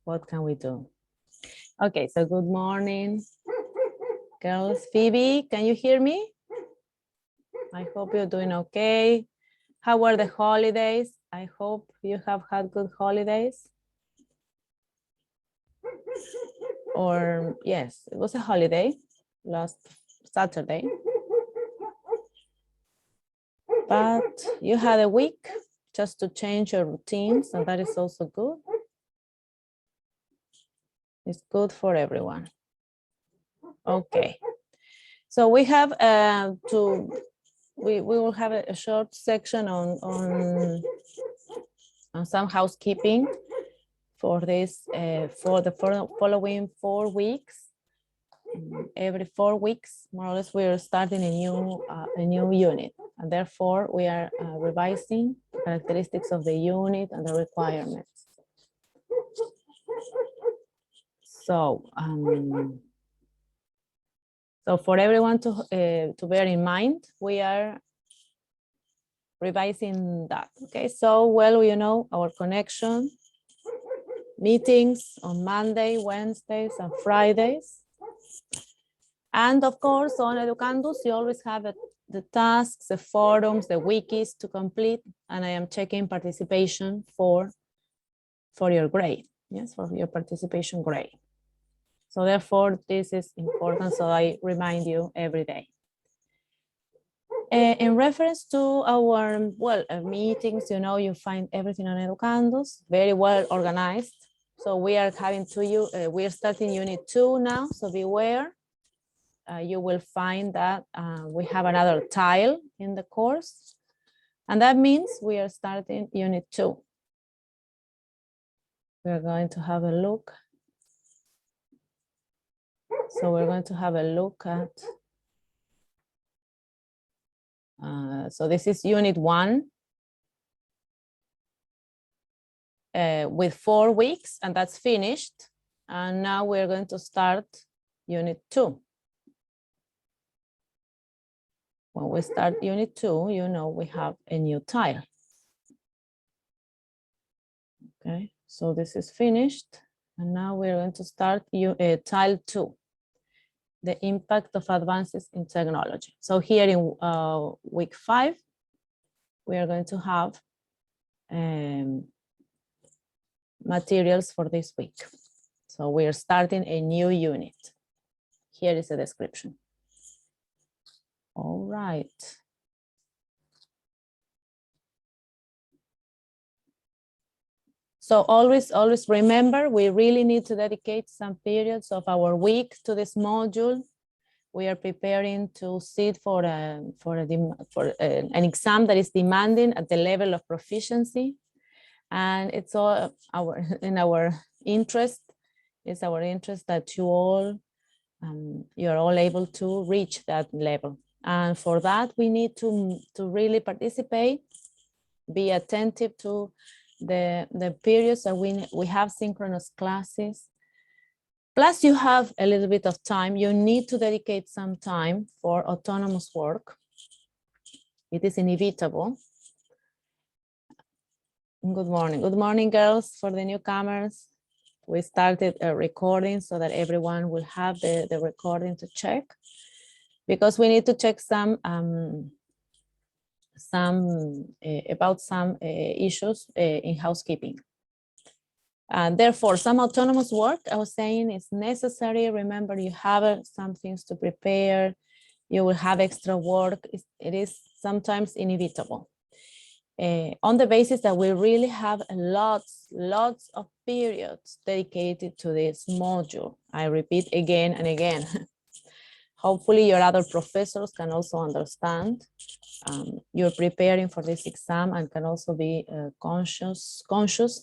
What can we do? Okay, so good morning, girls. Phoebe, can you hear me? I hope you're doing okay. How were the holidays? I hope you have had good holidays. Or yes, it was a holiday last Saturday. But you had a week just to change your routines, and that is also good. It's good for everyone. Okay. So we have we will have a short section on some housekeeping for this for the following 4 weeks. Every 4 weeks, more or less, we are starting a new unit, and therefore we are revising the characteristics of the unit and the requirements. So, so for everyone to bear in mind, we are revising that. Okay, so well, you know, our connection meetings on Monday, Wednesdays, and Fridays. And of course, on Educandus, you always have the tasks, the forums, the wikis to complete, and I am checking participation for your grade. Yes, for your participation grade. So therefore, this is important, so I remind you every day. In reference to our, meetings, you know, you find everything on Educandus, very well organized. So we are having we are starting unit 2 now, so beware. You will find that we have another tile in the course, and that means we are starting unit 2. We're going to have a look. So we're going to have a look at, so this is unit 1 with 4 weeks, and that's finished. And now we're going to start unit 2. When we start unit 2, you know, we have a new tile. Okay, so this is finished. And now we're going to start tile 2, the impact of advances in technology. So here in week 5, we are going to have materials for this week. So we are starting a new unit. Here is a description. All right. So always remember, we really need to dedicate some periods of our week to this module. We are preparing to sit for an exam that is demanding at the level of proficiency. And it's all in our interest. It's our interest that you are all able to reach that level. And for that, we need to really participate, be attentive to the periods that we have synchronous classes. Plus, you have a little bit of time. You need to dedicate some time for autonomous work. It is inevitable. Good morning. Good morning, girls, for the newcomers. We started a recording so that everyone will have the recording to check, because we need to check some issues in housekeeping. And therefore, some autonomous work, I was saying, is necessary. Remember, you have some things to prepare. You will have extra work. It is sometimes inevitable. On the basis that we really have lots of periods dedicated to this module. I repeat again and again. Hopefully your other professors can also understand. You're preparing for this exam and can also be conscious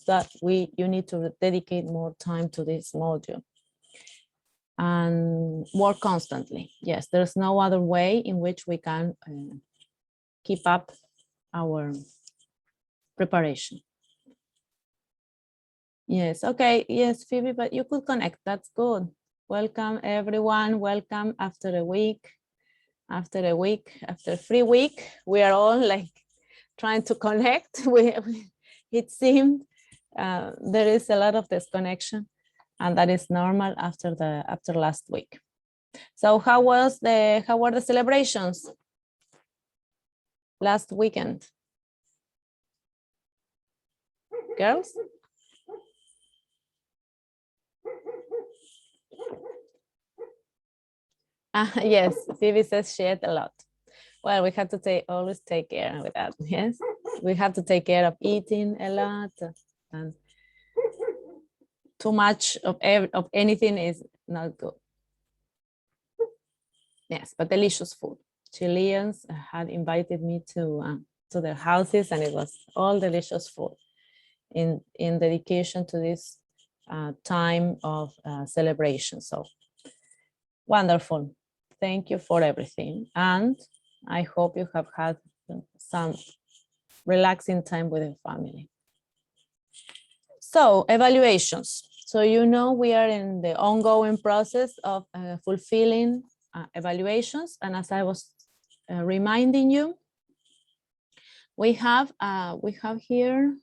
that you need to dedicate more time to this module and work constantly. Yes, there's no other way in which we can keep up our preparation. Yes, okay, yes, Phoebe, but you could connect, that's good. Welcome everyone, welcome after a week. After a free week, we are all like trying to connect. It seemed There is a lot of disconnection, and that is normal after last week. So how were the celebrations last weekend, girls? Yes, Phoebe says she ate a lot. Well, we have to always take care with that. Yes, we have to take care of eating a lot, and too much of anything is not good. Yes, but delicious food. Chileans had invited me to their houses, and it was all delicious food in dedication to this time of celebration. So wonderful. Thank you for everything. And I hope you have had some relaxing time with your family. So evaluations. So you know we are in the ongoing process of fulfilling evaluations. And as I was reminding you, we have here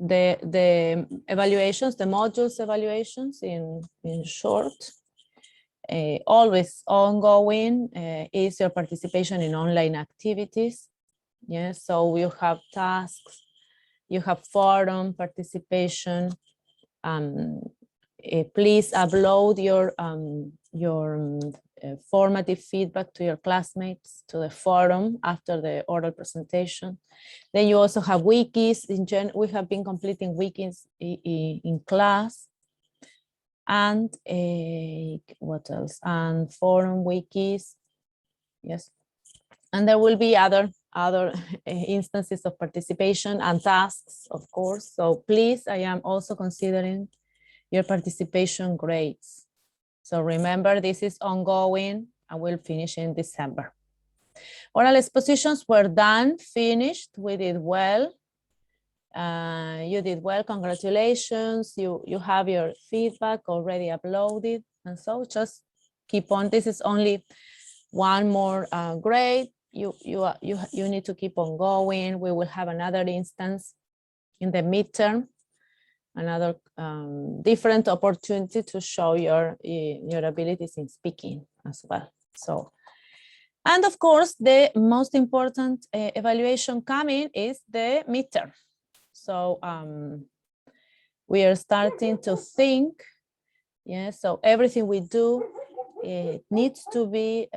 the evaluations, the modules evaluations in short. Always ongoing is your participation in online activities. Yes, so you have tasks, you have forum participation. Please upload your formative feedback to your classmates to the forum after the oral presentation. Then you also have wikis. We have been completing wikis in class. And what else? And forum wikis. Yes. And there will be other instances of participation and tasks, of course. So please, I am also considering your participation grades. So remember, this is ongoing and will finish in December. Oral expositions were done, finished, we did well. You did well, congratulations. You have your feedback already uploaded. And so just keep on, this is only one more grade. You need to keep on going. We will have another instance in the midterm, another different opportunity to show your abilities in speaking as well. So, and of course, the most important evaluation coming is the midterm. So we are starting to think, yeah, so everything we do, it needs to be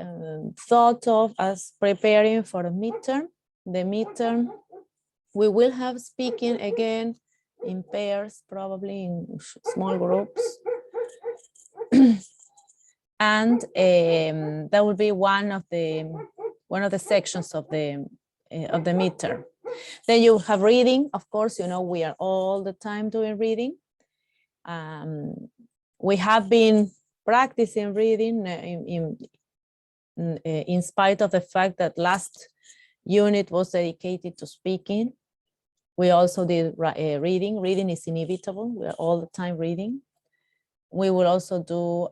thought of as preparing for a midterm. The midterm, we will have speaking again in pairs, probably in small groups. And that will be one of the sections of the midterm. Then you have reading. Of course, you know, we are all the time doing reading. We have been practicing reading in spite of the fact that last unit was dedicated to speaking. We also did reading. Reading is inevitable. We are all the time reading. We will also do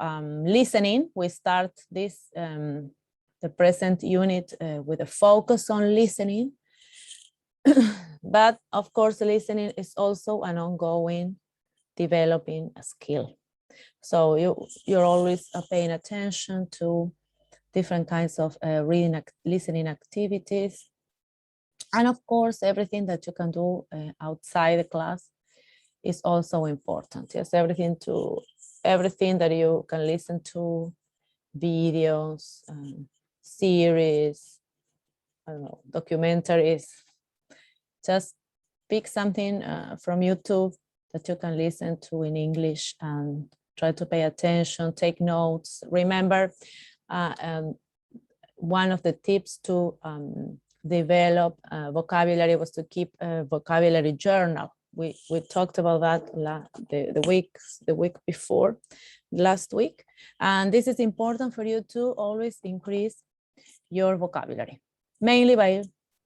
listening. We start this, the present unit with a focus on listening. But of course, listening is also an ongoing developing a skill. So you're always paying attention to different kinds of listening activities. And of course, everything that you can do outside the class is also important. Yes, everything that you can listen to, videos, series, I don't know, documentaries. Just pick something from YouTube that you can listen to in English and try to pay attention, take notes. Remember, one of the tips to develop vocabulary was to keep a vocabulary journal. We talked about that the week before, last week. And this is important for you to always increase your vocabulary, mainly by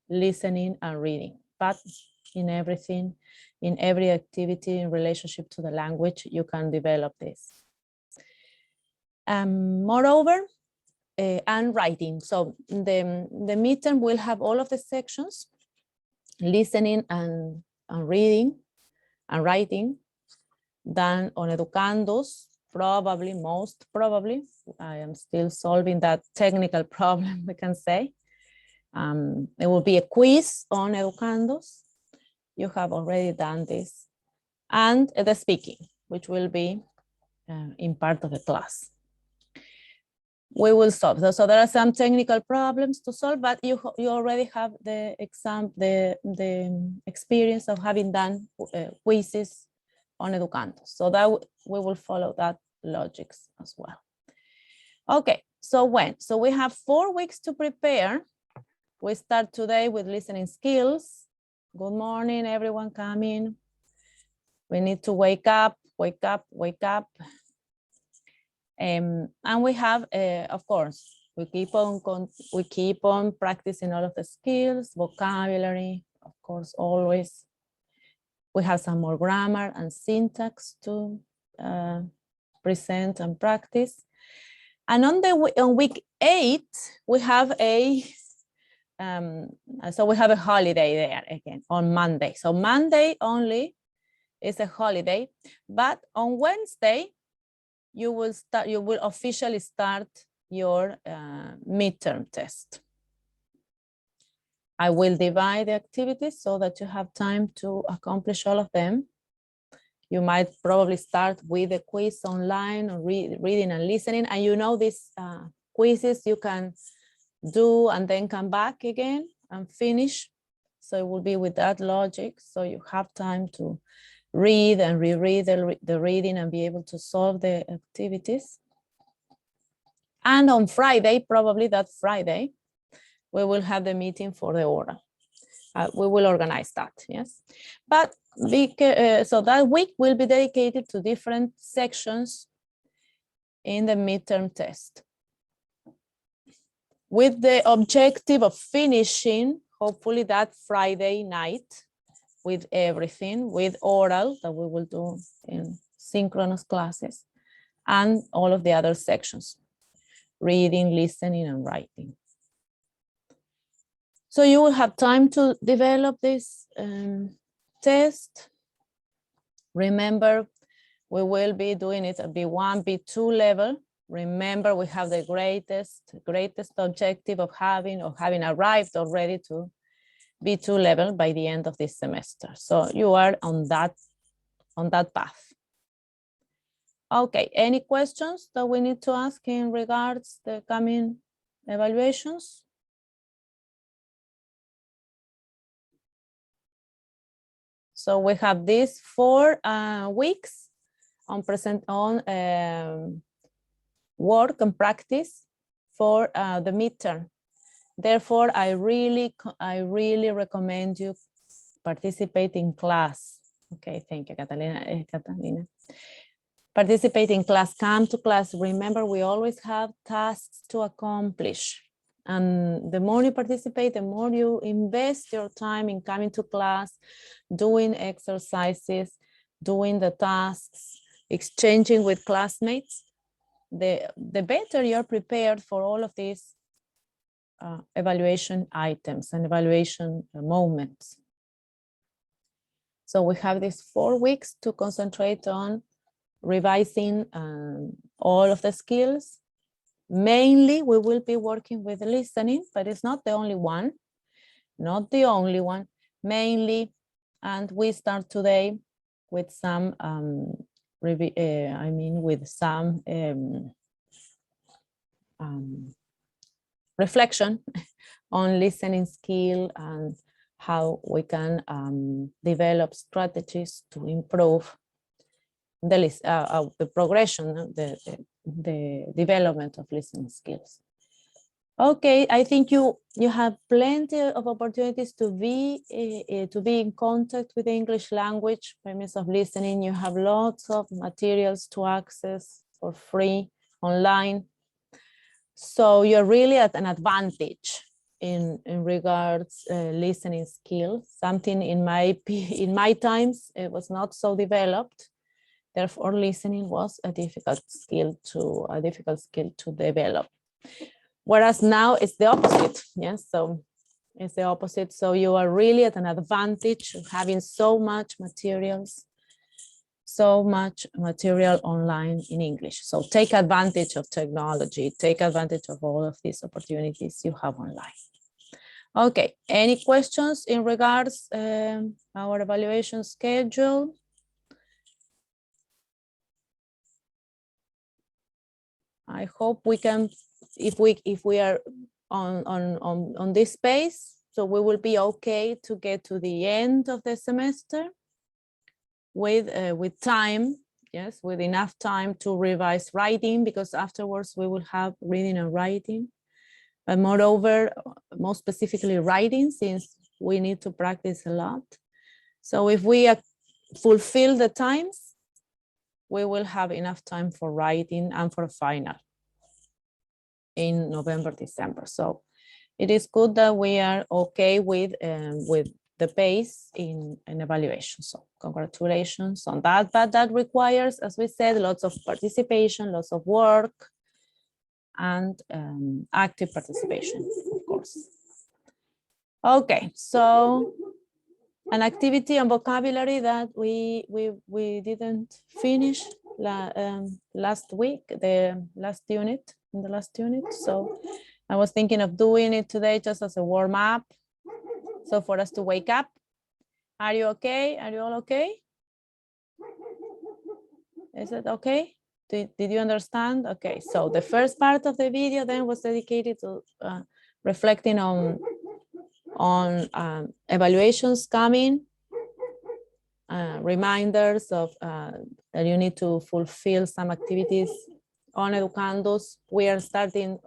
listening and reading. But in everything, in every activity in relationship to the language, you can develop this. Moreover, and writing. So the midterm will have all of the sections. listening and reading and writing than on Educandos, probably, most probably. I am still solving that technical problem, we can say. There will be a quiz on Educandos. You have already done this. And the speaking, which will be in part of the class. We will solve. So there are some technical problems to solve, but you already have the experience of having done quizzes on Educandos. So that we will follow that logics as well. Okay, so when? So we have 4 weeks to prepare. We start today with listening skills. Good morning, everyone coming. We need to wake up, wake up, wake up. And we have, of course, we keep on practicing all of the skills, vocabulary, of course, always. We have some more grammar and syntax to present and practice. And on week 8, we have so we have a holiday there again on Monday. So Monday only is a holiday, but on Wednesday, you will officially start your midterm test. I will divide the activities so that you have time to accomplish all of them. You might probably start with a quiz online or reading and listening, and you know these quizzes you can do and then come back again and finish. So it will be with that logic. So you have time to read and reread the reading and be able to solve the activities. And on Friday, probably that Friday, we will have the meeting for the oral. We will organize that, yes. But so that week will be dedicated to different sections in the midterm test, with the objective of finishing, hopefully that Friday night, with everything, with oral that we will do in synchronous classes, and all of the other sections, reading, listening, and writing. So you will have time to develop this test. Remember, we will be doing it at B1, B2 level. Remember, we have the greatest objective of having arrived already to B2 level by the end of this semester. So you are on that path. Okay, any questions that we need to ask in regards to the coming evaluations? So we have these 4 weeks on work and practice for the midterm. Therefore, I really recommend you participate in class. Okay, thank you, Catalina. Participate in class, come to class. Remember, we always have tasks to accomplish. And the more you participate, the more you invest your time in coming to class, doing exercises, doing the tasks, exchanging with classmates, the better you're prepared for all of these evaluation items and evaluation moments. So we have these 4 weeks to concentrate on revising all of the skills. Mainly, we will be working with listening, but it's not the only one, mainly. And we start today with some, reflection on listening skill and how we can develop strategies to improve the progression, the development of listening skills. Okay, I think you have plenty of opportunities to be in contact with the English language by means of listening. You have lots of materials to access for free online. So you're really at an advantage in regards listening skills. Something in my times, it was not so developed. Therefore, listening was a difficult skill to develop. Whereas now it's the opposite. Yes, so It's the opposite. So you are really at an advantage of having so much materials, so much material online in English. So take advantage of technology, take advantage of all of these opportunities you have online. Okay, any questions in regards our evaluation schedule? I hope we can, if we are on this pace, so we will be okay to get to the end of the semester with time, yes, with enough time to revise writing, because afterwards we will have reading and writing. But moreover, most specifically writing, since we need to practice a lot. So if we fulfill the times, we will have enough time for writing and for final in November, December. So it is good that we are okay with the pace in evaluation. So congratulations on that, but that requires, as we said, lots of participation, lots of work, and active participation, of course. Okay, so an activity and vocabulary that we didn't finish last week, the last unit, in the last unit. So I was thinking of doing it today just as a warm up. So for us to wake up. Are you okay? Are you all okay? Is it okay? Did you understand? Okay, so the first part of the video then was dedicated to reflecting on evaluations coming, reminders of that you need to fulfill some activities on Educandos. We are starting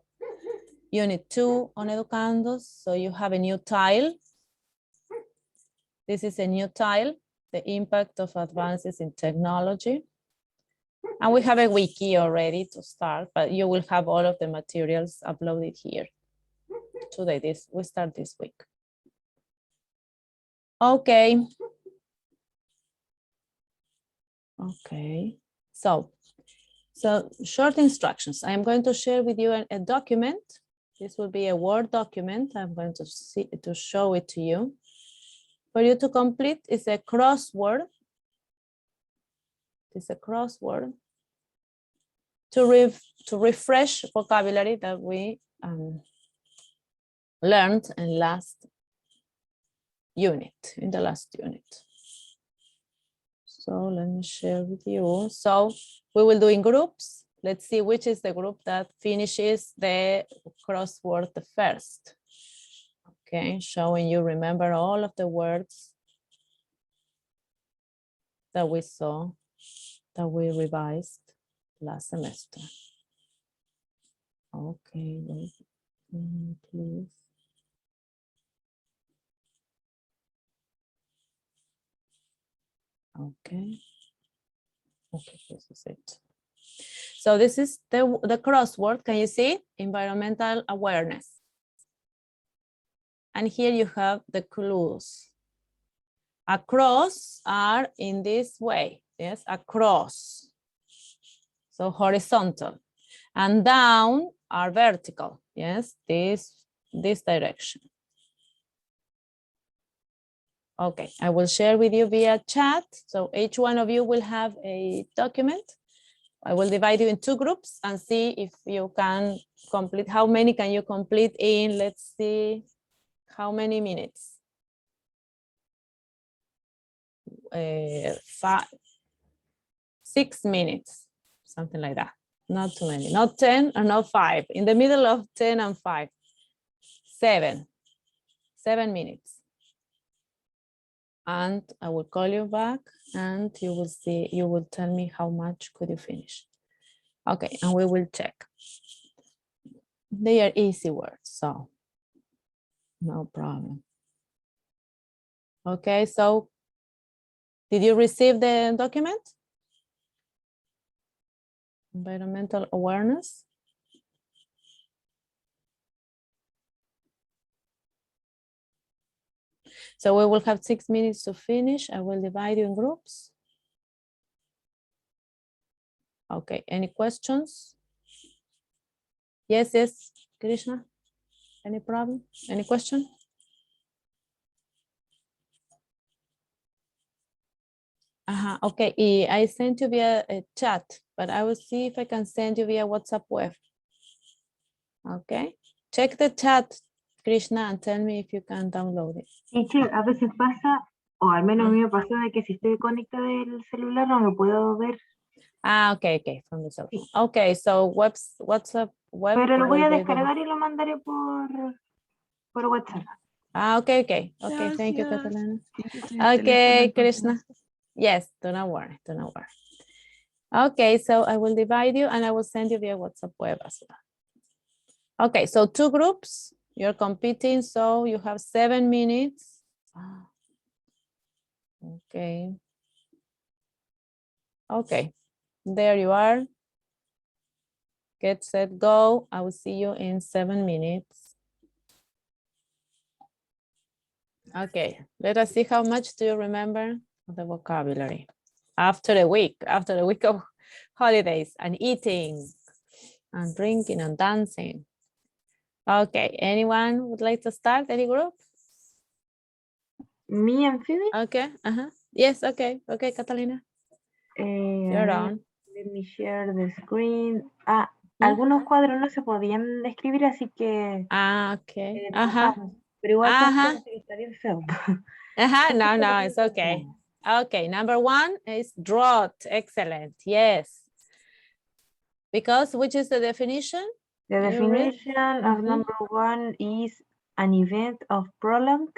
unit 2 on Educandos, so you have a new tile. This is a new tile, the impact of advances in technology. And we have a wiki already to start, but you will have all of the materials uploaded here today. We start this week. Okay. Okay. So short instructions. I am going to share with you a document. This will be a Word document. I'm going to show it to you. For you to complete, it's a crossword. It's a crossword to refresh vocabulary that we learned in the last unit. So let me share with you. So we will do in groups. Let's see which is the group that finishes the crossword the first. Okay, showing you remember all of the words that we saw, that we revised last semester. Okay, wait, please. Okay, this is it. So this is the crossword. Can you see? Environmental awareness. And here you have the clues. Across are in this way, yes, across. So horizontal. And down are vertical, yes, this direction. Okay, I will share with you via chat. So each one of you will have a document. I will divide you in 2 groups and see if you can complete. How many can you complete in, let's see, how many minutes? 6 minutes, something like that. Not too many, not 10 or not 5. In the middle of 10 and 5. 7 minutes. And I will call you back and you will see, you will tell me how much could you finish. Okay, and we will check. They are easy words, so no problem. Okay, so did you receive the document? Environmental awareness. So we will have 6 minutes to finish. I will divide you in groups. Okay, any questions? Yes, Krishna, any problem? Any question? Okay, I sent you via a chat, but I will see if I can send you via WhatsApp web. Okay, check the chat, Krishna, and tell me if you can download it. Teacher, a veces pasa, o al menos a mí me pasó de que si estoy conectada del celular no lo puedo ver. Okay, from the cell phone. Okay, so WhatsApp web. Pero lo voy a will be the- descargar y lo mandaré por WhatsApp. Okay. Thank you, Catalina. Okay, Krishna. Yes, do not worry. Okay, so I will divide you and I will send you via WhatsApp web as well. Okay, so 2 groups, you're competing, so you have 7 minutes. Okay, there you are. Get set, go. I will see you in 7 minutes. Okay, let us see how much do you remember of the vocabulary after a week of holidays and eating and drinking and dancing. Okay, anyone would like to start? Any group? Me and Phoebe? Okay, yes, okay, Catalina. You're on. Let me share the screen. Algunos cuadros no se podían escribir, así que... Okay. Pero igual parece que está bien feo. No, it's okay. Okay, number 1 is drought. Excellent, yes. Because which is the definition? The definition of number 1 is an event of prolonged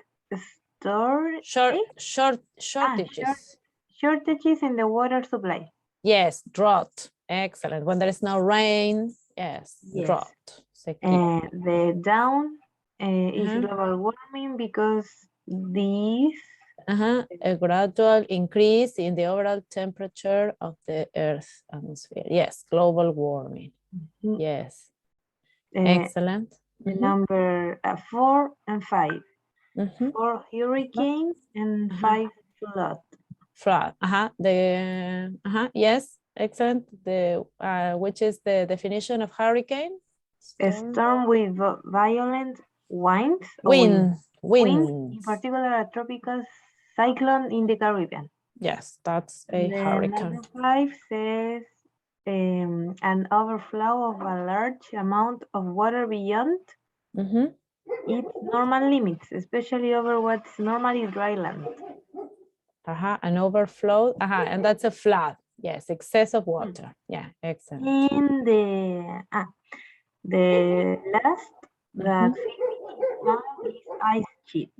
shortages in the water supply. Yes, drought. Excellent. When there is no rain, yes. Drought. And the down is global warming because this a gradual increase in the overall temperature of the Earth's atmosphere. Yes, global warming. Yes. Excellent. The number 4 and 5. 4 hurricane and 5 flood. Yes, excellent. Which is the definition of hurricane? A storm with violent winds. Wind, in particular a tropical cyclone in the Caribbean. Yes, that's a hurricane. Number 5 says an overflow of a large amount of water beyond its normal limits, especially over what's normally dry land. An overflow, and that's a flood. Yes, excess of water. Yeah, excellent. In the last that is ice sheet.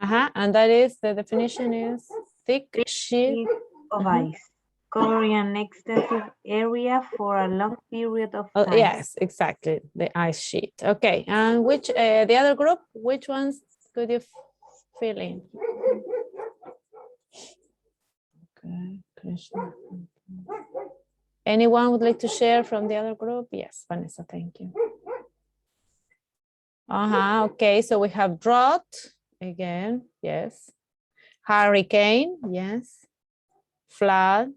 And that is, the definition is thick sheet of ice, covering an extensive area for a long period of time. Yes, exactly, the ice sheet. Okay, and which, the other group, which ones could you fill in? Okay, Krishna. Anyone would like to share from the other group? Yes, Vanessa, thank you. Okay, so we have drought again, yes. Hurricane, yes. Flood,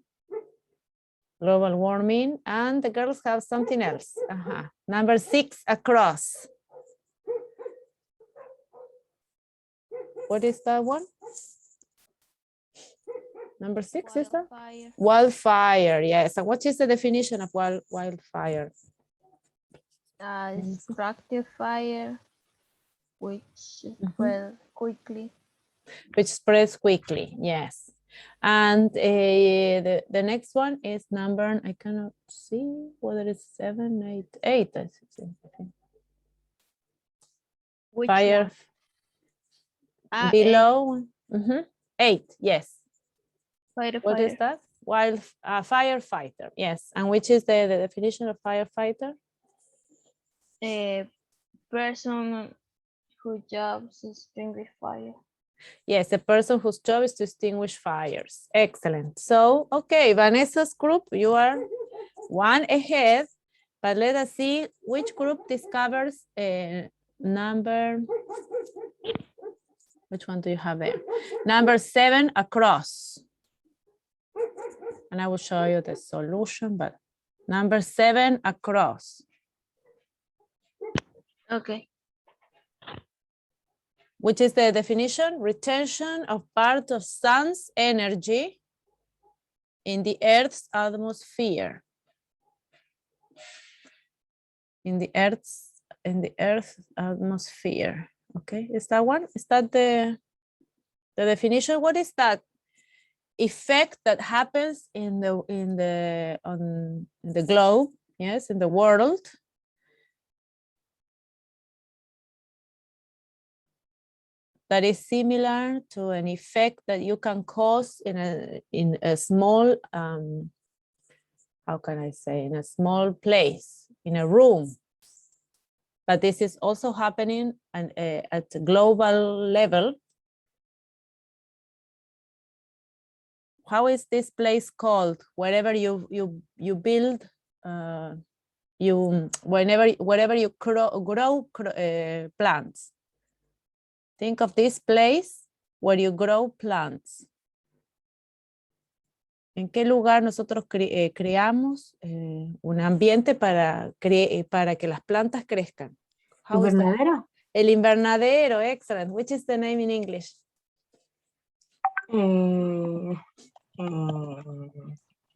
global warming, and the girls have something else. Number 6, across. What is that one? Number 6 is that? Wildfire, yes. And what is the definition of wildfire? Destructive fire, which spreads quickly. Which spreads quickly, yes. And the next one is number, I cannot see whether it's 7, 8. I think. Which fire one? Below 8, yes. What is that? Firefighter, yes. And which is the definition of firefighter? A person whose job is to extinguish fire. Yes, a person whose job is to extinguish fires. Excellent. So, okay, Vanessa's group, you are 1 ahead, but let us see which group discovers number. Which one do you have there? Number 7, across. And I will show you the solution, but number 7, across. Okay. Which is the definition? Retention of part of sun's energy in the Earth's atmosphere. In the Earth's atmosphere. Okay, is that one? Is that the definition? What is that effect that happens in the globe? Yes, in the world. That is similar to an effect that you can cause in a small, how can I say, in a small place, in a room. But this is also happening at a global level. How is this place called? Wherever you build, wherever you grow plants. Think of this place where you grow plants. ¿En qué lugar nosotros creamos un ambiente para que las plantas crezcan? ¿Invernadero? El invernadero, excellent. Which is the name in English?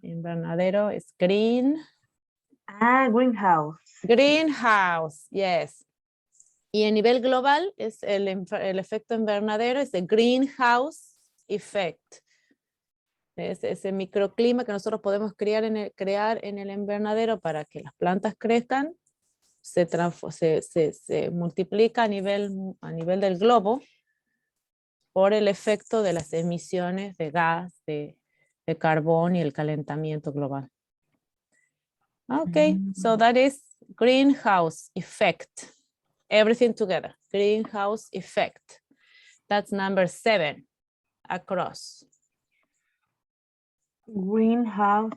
Invernadero is green. Greenhouse. Greenhouse, yes. Y a nivel global, es el efecto invernadero es el greenhouse effect. Es ese microclima que nosotros podemos crear en el invernadero para que las plantas crezcan, se multiplica a nivel del globo por el efecto de las emisiones de gas, de carbón y el calentamiento global. Okay, so that is greenhouse effect. Everything together, greenhouse effect. That's number 7 across. Greenhouse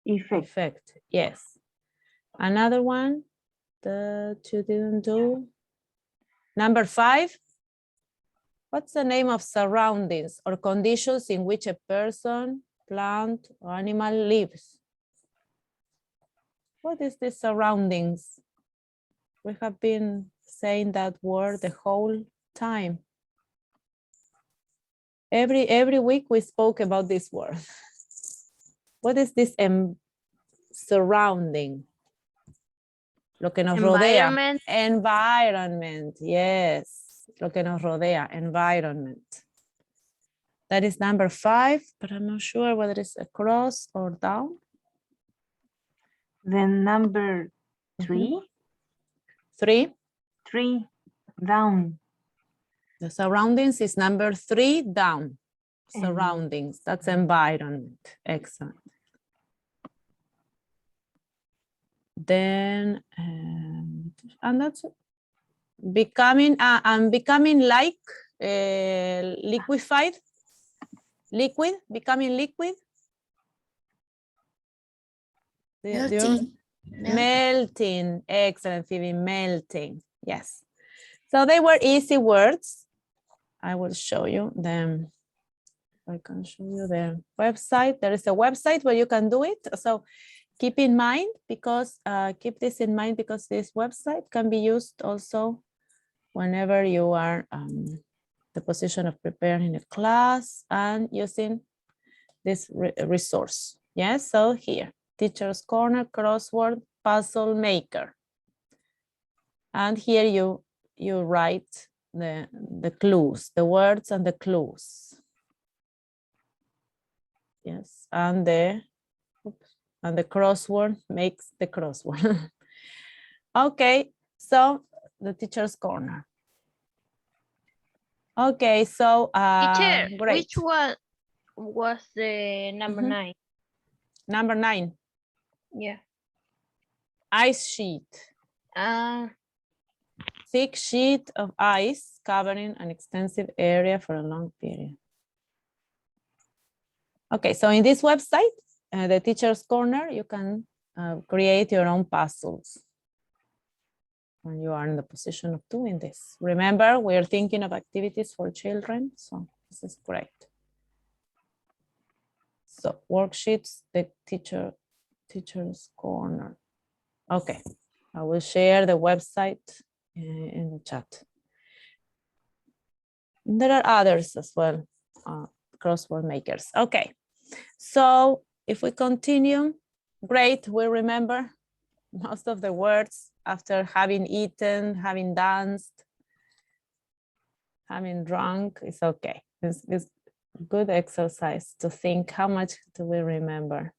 effect. Yes. Another one that you didn't do. Number 5. What's the name of surroundings or conditions in which a person, plant, or animal lives? What is the surroundings? We have been saying that word the whole time. Every week we spoke about this word. What is this surrounding? Lo que nos rodea. Environment, yes. Lo que nos rodea, environment. That is number 5, but I'm not sure whether it's across or down. Then number 3. 3. 3, down. The surroundings is number 3, down. Surroundings, that's environment. Excellent. Then, and that's becoming like liquefied, becoming liquid. Melting, excellent, Phoebe, melting, yes. So they were easy words. I will show you them. I can show you the website. There is a website where you can do it. So keep in mind, because keep this in mind, because this website can be used also whenever you are the position of preparing a class and using this resource. Yes, so here, Teacher's Corner, crossword, puzzle maker. And here you write the clues, the words and the clues. Yes, and the crossword makes the crossword. Okay, so the Teacher's Corner. Okay, so Teacher, great. which one was the number 9? Number 9. Yeah. Ice sheet. Thick sheet of ice covering an extensive area for a long period. Okay, so in this website, the Teacher's Corner, you can create your own puzzles when you are in the position of doing this. Remember, we're thinking of activities for children, so this is great. So worksheets, the Teacher's Corner. Okay, I will share the website in the chat. And there are others as well, crossword makers. Okay, so If we continue, great, we remember most of the words after having eaten, having danced, having drunk. It's okay. It's good exercise to think how much do we remember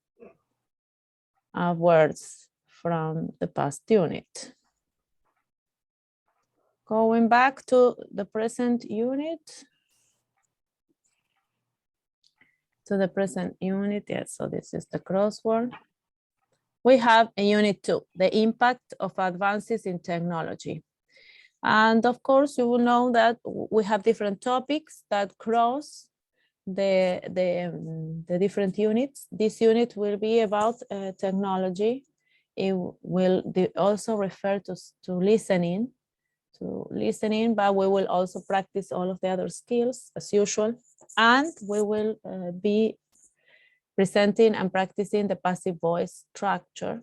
of words from the past unit. Going back to the present unit. To the present unit, yes, so this is the crossword. We have a unit 2, the impact of advances in technology. And of course, you will know that we have different topics that cross the different units. This unit will be about technology. It will also refer to listening, but we will also practice all of the other skills as usual. And we will be presenting and practicing the passive voice structure,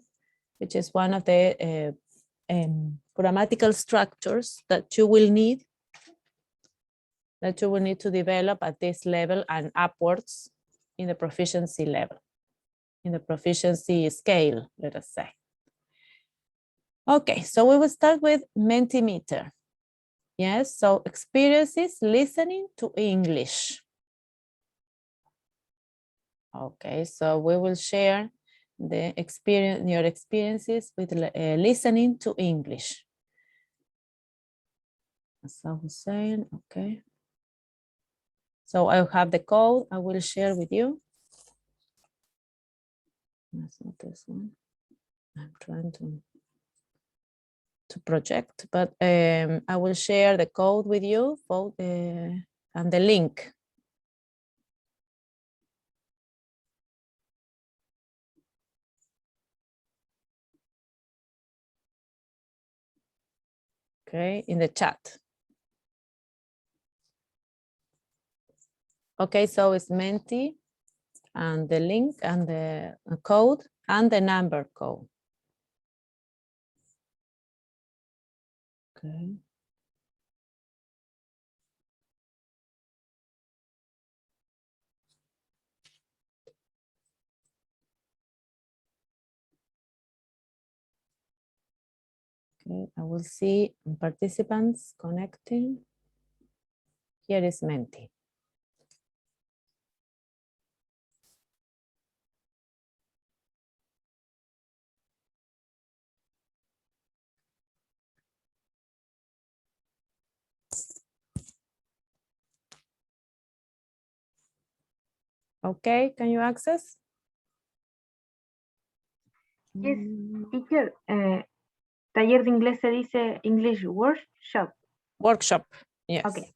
which is one of the grammatical structures that you will need to develop at this level and upwards in the proficiency level, in the proficiency scale, let us say. Okay, so we will start with Mentimeter. Yes, so experiences listening to English. Okay, so we will share the your experiences with listening to English. As I was saying, okay. So I have the code I will share with you. That's not this one. I'm trying to project, but I will share the code with you, both and the link. Okay, in the chat. Okay, so it's Menti and the link and the code and the number code. Okay. Okay, I will see participants connecting. Here is Menti. Okay, can you access? Yes, teacher. Taller de inglés se dice English workshop. Workshop, yes. Okay.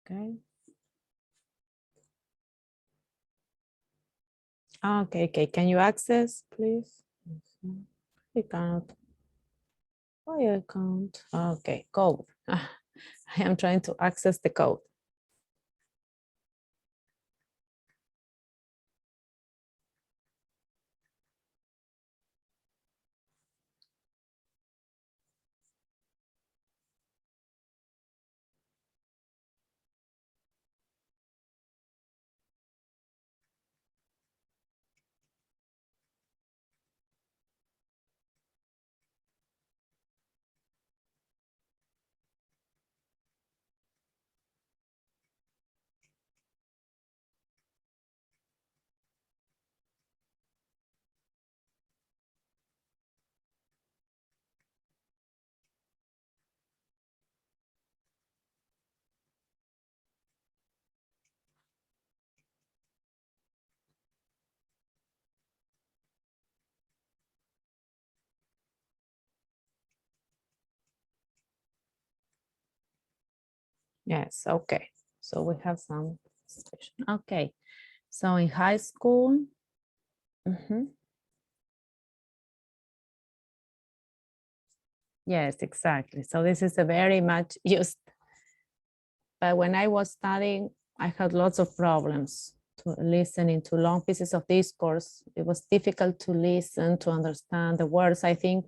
Okay. Okay, okay. Can you access, please? I cannot. Why I can't? Okay, code. I am trying to access the code. Yes, okay. So we have some. Okay, so in high school. Yes, exactly. So this is a very much used. But when I was studying, I had lots of problems listening to long pieces of discourse. It was difficult to listen, to understand the words. I think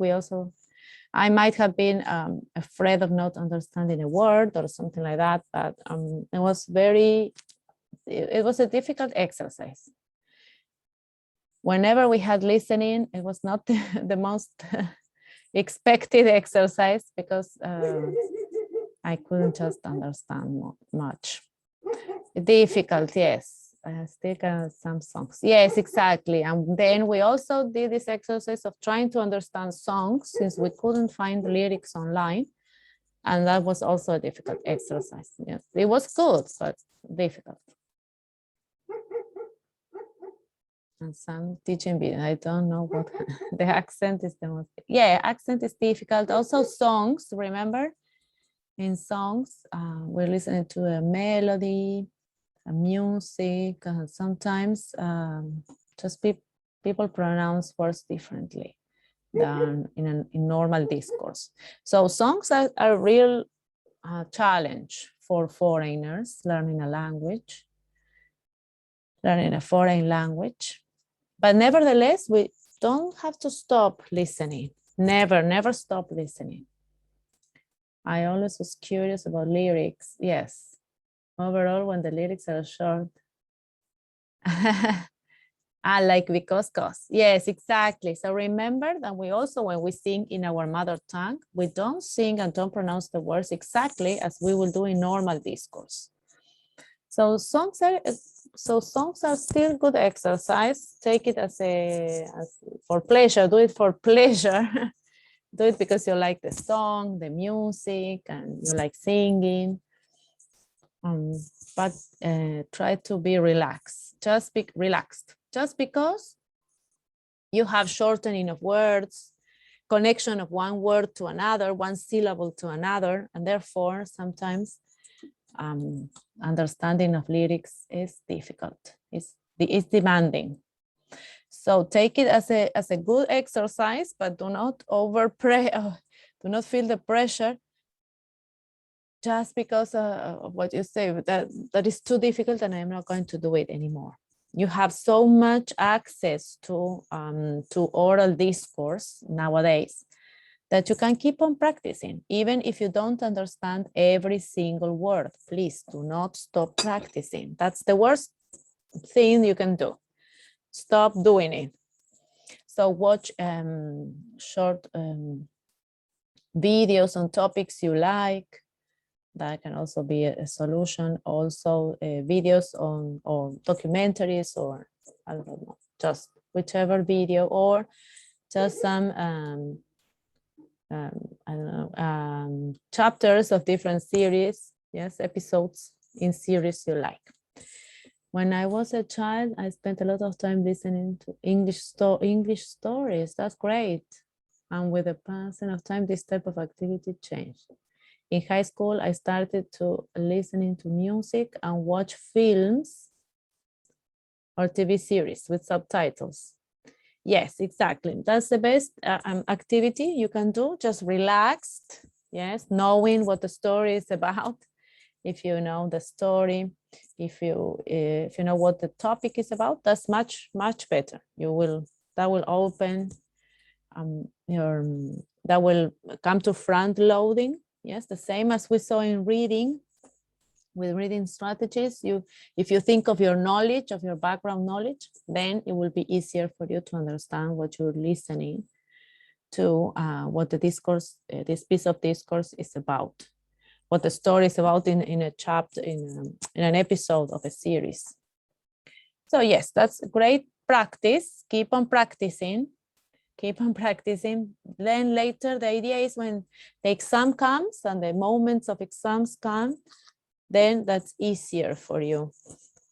I might have been afraid of not understanding a word or something like that, but it was a difficult exercise. Whenever we had listening, it was not the most expected exercise because I couldn't just understand much. Difficult, yes. Still some songs. Yes, exactly. And then we also did this exercise of trying to understand songs since we couldn't find the lyrics online. And that was also a difficult exercise. Yes, it was good, but difficult. And some teaching video, I don't know what the accent is the most. Yeah, accent is difficult. Also songs, remember? In songs, we're listening to a melody, music, sometimes just people pronounce words differently than in normal discourse. So songs are a real challenge for foreigners learning a language, learning a foreign language. But nevertheless, we don't have to stop listening. Never stop listening. I always was curious about lyrics. Yes. Overall, when the lyrics are short. I like because. Yes, exactly. So remember that we also, when we sing in our mother tongue, we don't sing and don't pronounce the words exactly as we will do in normal discourse. So songs are still good exercise. Take it as for pleasure. Do it for pleasure. Do it because you like the song, the music, and you like singing. But try to be relaxed. Just be relaxed. Just because you have shortening of words, connection of one word to another, one syllable to another, and therefore sometimes understanding of lyrics is difficult. It's demanding. So take it as a good exercise, but do not do not feel the pressure just because of what you say, that is too difficult and I'm not going to do it anymore. You have so much access to oral discourse nowadays that you can keep on practicing. Even if you don't understand every single word, please do not stop practicing. That's the worst thing you can do. Stop doing it. So watch short videos on topics you like. That can also be a solution. Also videos or documentaries, or I don't know, just whichever video, or just some I don't know, chapters of different series, yes, episodes in series you like. When I was a child, I spent a lot of time listening to English stories. That's great. And with the passing of time, this type of activity changed. In high school, I started to listening to music and watch films or TV series with subtitles. Yes, exactly. That's the best activity you can do. Just relaxed, yes, knowing what the story is about. If you know the story, if you know what the topic is about, that's much better. That will open that will come to front loading. Yes, the same as we saw in reading. With reading strategies, if you think of your knowledge, of your background knowledge, then it will be easier for you to understand what you're listening to, what the discourse, this piece of discourse is about, what the story is about in a chapter, in an episode of a series. So yes, that's great practice. Keep on practicing. Keep on practicing. Then later, the idea is when the exam comes and the moments of exams come, then that's easier for you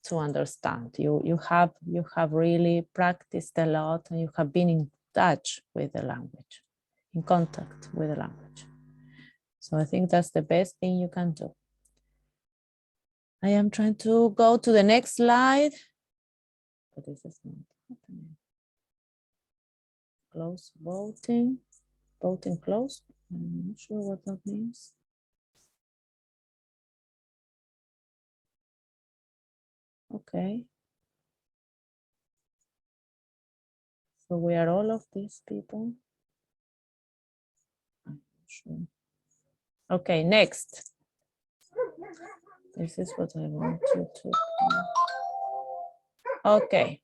to understand. You have really practiced a lot, and you have been in touch with the language, in contact with the language. So I think that's the best thing you can do. I am trying to go to the next slide, but this is not happening. Close voting. Voting closed. I'm not sure what that means. Okay. So we are all of these people. Sure. Okay, next. This is what I want you to. Okay.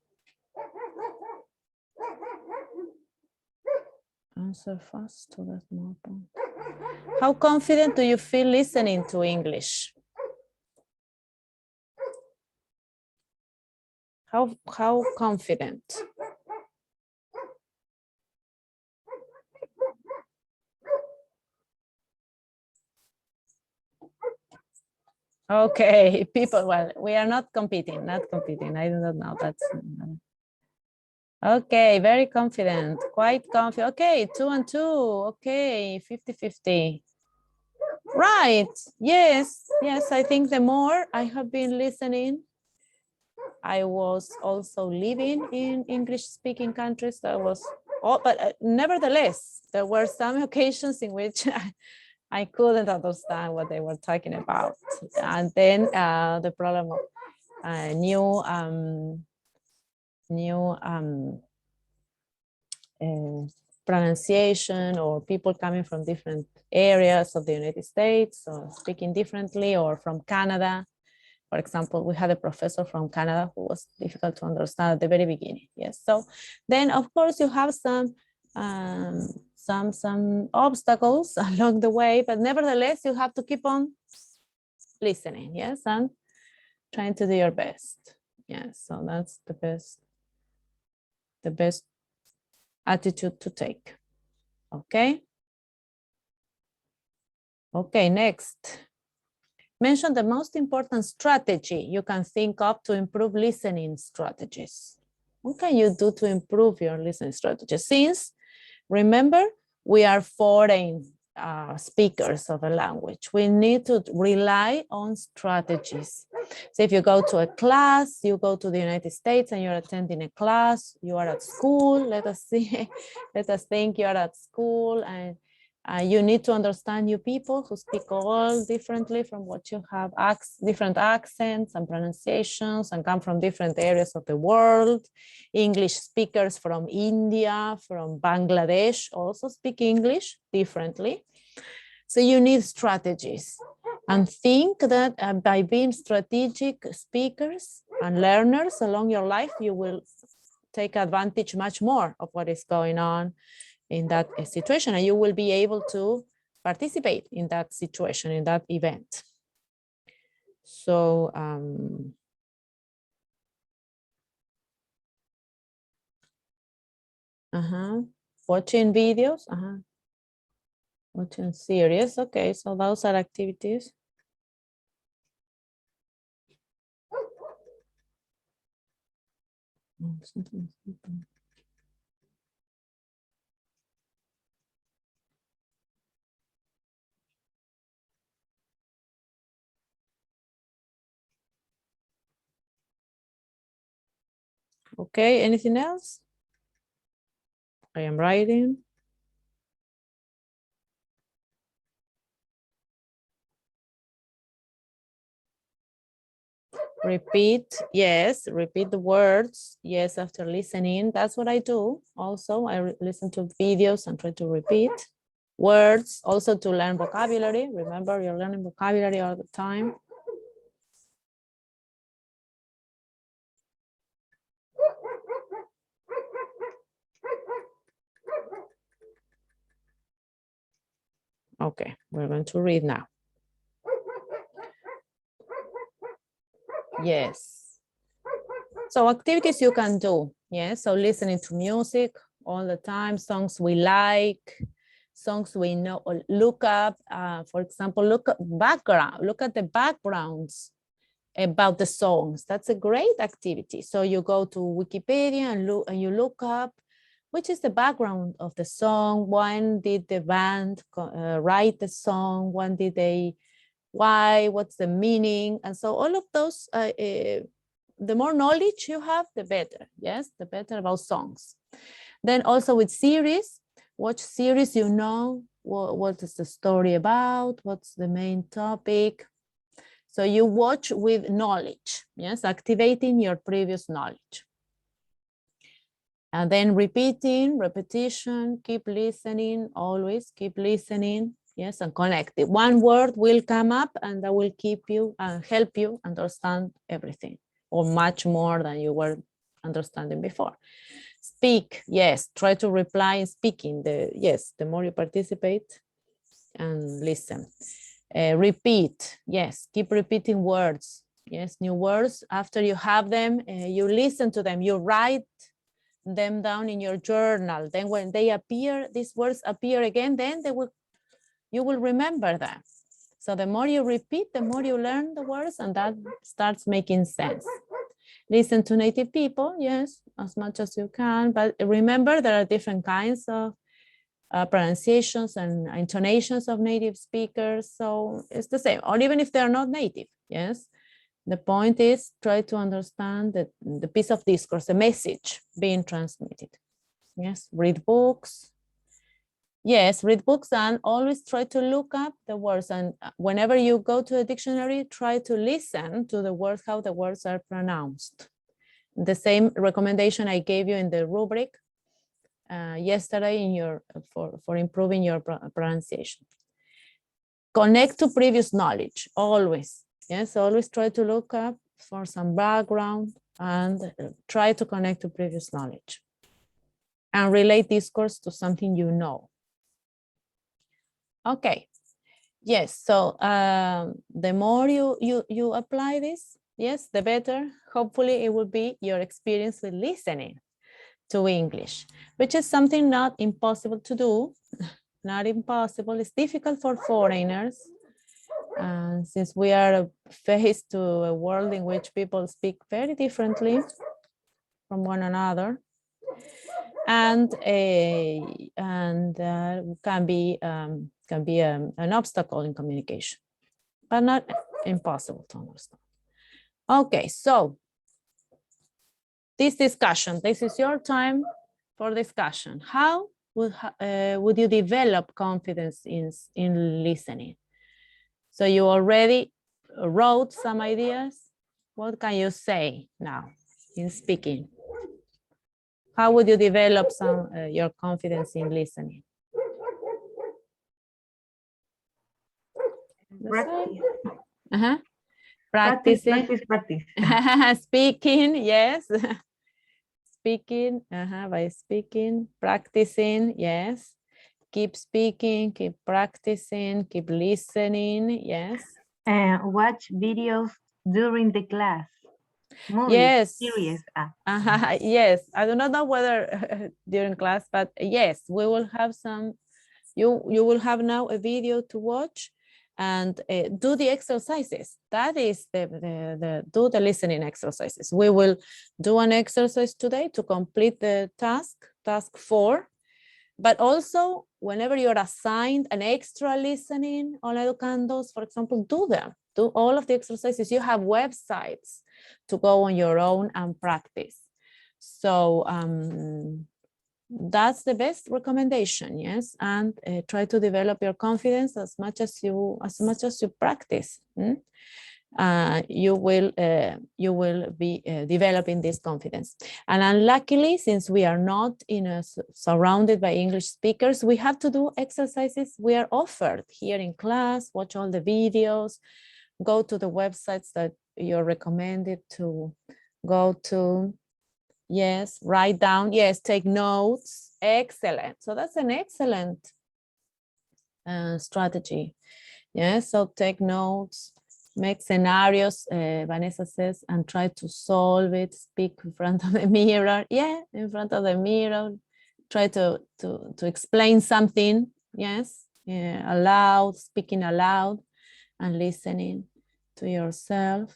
Answer fast to that more. How confident do you feel listening to English? How confident? Okay, people, well, we are not competing. I do not know. That's okay, very confident, quite confident. Okay, 2 and 2. Okay, 50-50. Right. Yes, I think the more I have been listening, I was also living in English-speaking countries. But nevertheless, there were some occasions in which I couldn't understand what they were talking about. And then the problem of new pronunciation, or people coming from different areas of the United States, or speaking differently, or from Canada. For example, we had a professor from Canada who was difficult to understand at the very beginning. Yes, so then of course you have some obstacles along the way, but nevertheless you have to keep on listening. Yes, and trying to do your best. Yes, so that's the best attitude to take. Okay. Okay, next. Mention the most important strategy you can think of to improve listening strategies. What can you do to improve your listening strategy? Since, remember, we are foreign speakers of a language, we need to rely on strategies. So if you go to a class, you go to the United States and you're attending a class, you are at school, let us think you are at school, and you need to understand new people who speak all differently from what you have, different accents and pronunciations, and come from different areas of the world. English speakers from India, from Bangladesh also speak English differently. So you need strategies, and think that by being strategic speakers and learners along your life, you will take advantage much more of what is going on in that situation, and you will be able to participate in that situation, in that event. So watching videos, watching series. Okay, so those are activities. Okay, anything else? I am writing. Repeat, yes, repeat the words, yes, after listening. That's what I do. Also, I listen to videos and try to repeat words, also to learn vocabulary. Remember, you're learning vocabulary all the time. Okay, we're going to read now. Yes. So activities you can do. Yes, so listening to music all the time, songs we like, songs we know, or look up, for example, look at the backgrounds about the songs. That's a great activity. So you go to Wikipedia and you look up which is the background of the song, when did the band write the song, when did they, why, what's the meaning, and so all of those, the more knowledge you have, the better. Yes, the better about songs. Then also with series, watch series, you know what is the story about, what's the main topic. So you watch with knowledge, yes, activating your previous knowledge. And then repetition, keep listening, always keep listening. Yes, and connect it. One word will come up and that will keep you and help you understand everything, or much more than you were understanding before. Speak, yes, try to reply in speaking. The more you participate and listen. Repeat, yes, keep repeating words. Yes, new words. After you have them, you listen to them, you write them down in your journal. Then when they appear, these words appear again, then you will remember them. So the more you repeat, the more you learn the words, and that starts making sense. Listen to native people, yes, as much as you can, but remember there are different kinds of pronunciations and intonations of native speakers, so it's the same, or even if they're not native, yes. The point is try to understand the piece of discourse, the message being transmitted. Yes, read books. Yes, read books and always try to look up the words. And whenever you go to the dictionary, try to listen to the words, how the words are pronounced. The same recommendation I gave you in the rubric yesterday in your for improving your pronunciation. Connect to previous knowledge, always. Yes, always try to look up for some background and try to connect to previous knowledge. And relate discourse to something you know. Okay, yes, so the more you apply this, yes, the better. Hopefully it will be your experience with listening to English, which is something not impossible to do, not impossible. It's difficult for foreigners. Since we are faced to a world in which people speak very differently from one another, and can be an obstacle in communication, but not impossible to understand. Okay, so this discussion, this is your time for discussion. How would you develop confidence in listening? So you already wrote some ideas. What can you say now in speaking? How would you develop your confidence in listening? Practice. Practicing. Practice. Speaking, yes. Speaking, by speaking, practicing, yes. Keep speaking, keep practicing, keep listening, yes. Watch videos during the class. Movies, yes. Series. Yes, I do not know whether during class, but yes, we will have some, you will have now a video to watch and do the exercises. That is do the listening exercises. We will do an exercise today to complete the task 4, but also whenever you're assigned an extra listening on Educandos, for example, do them. Do all of the exercises. You have websites to go on your own and practice. So that's the best recommendation, yes. And try to develop your confidence as much as you practice. You will be developing this confidence. And unluckily, since we are not surrounded by English speakers, we have to do exercises we are offered here in class, watch all the videos, go to the websites that you're recommended to go to. Yes, write down, yes, take notes. Excellent. So that's an excellent strategy. Yes, so take notes, make scenarios, Vanessa says, and try to solve it, speak in front of the mirror. Yeah, in front of the mirror, try to explain something, yes, aloud, speaking aloud and listening to yourself.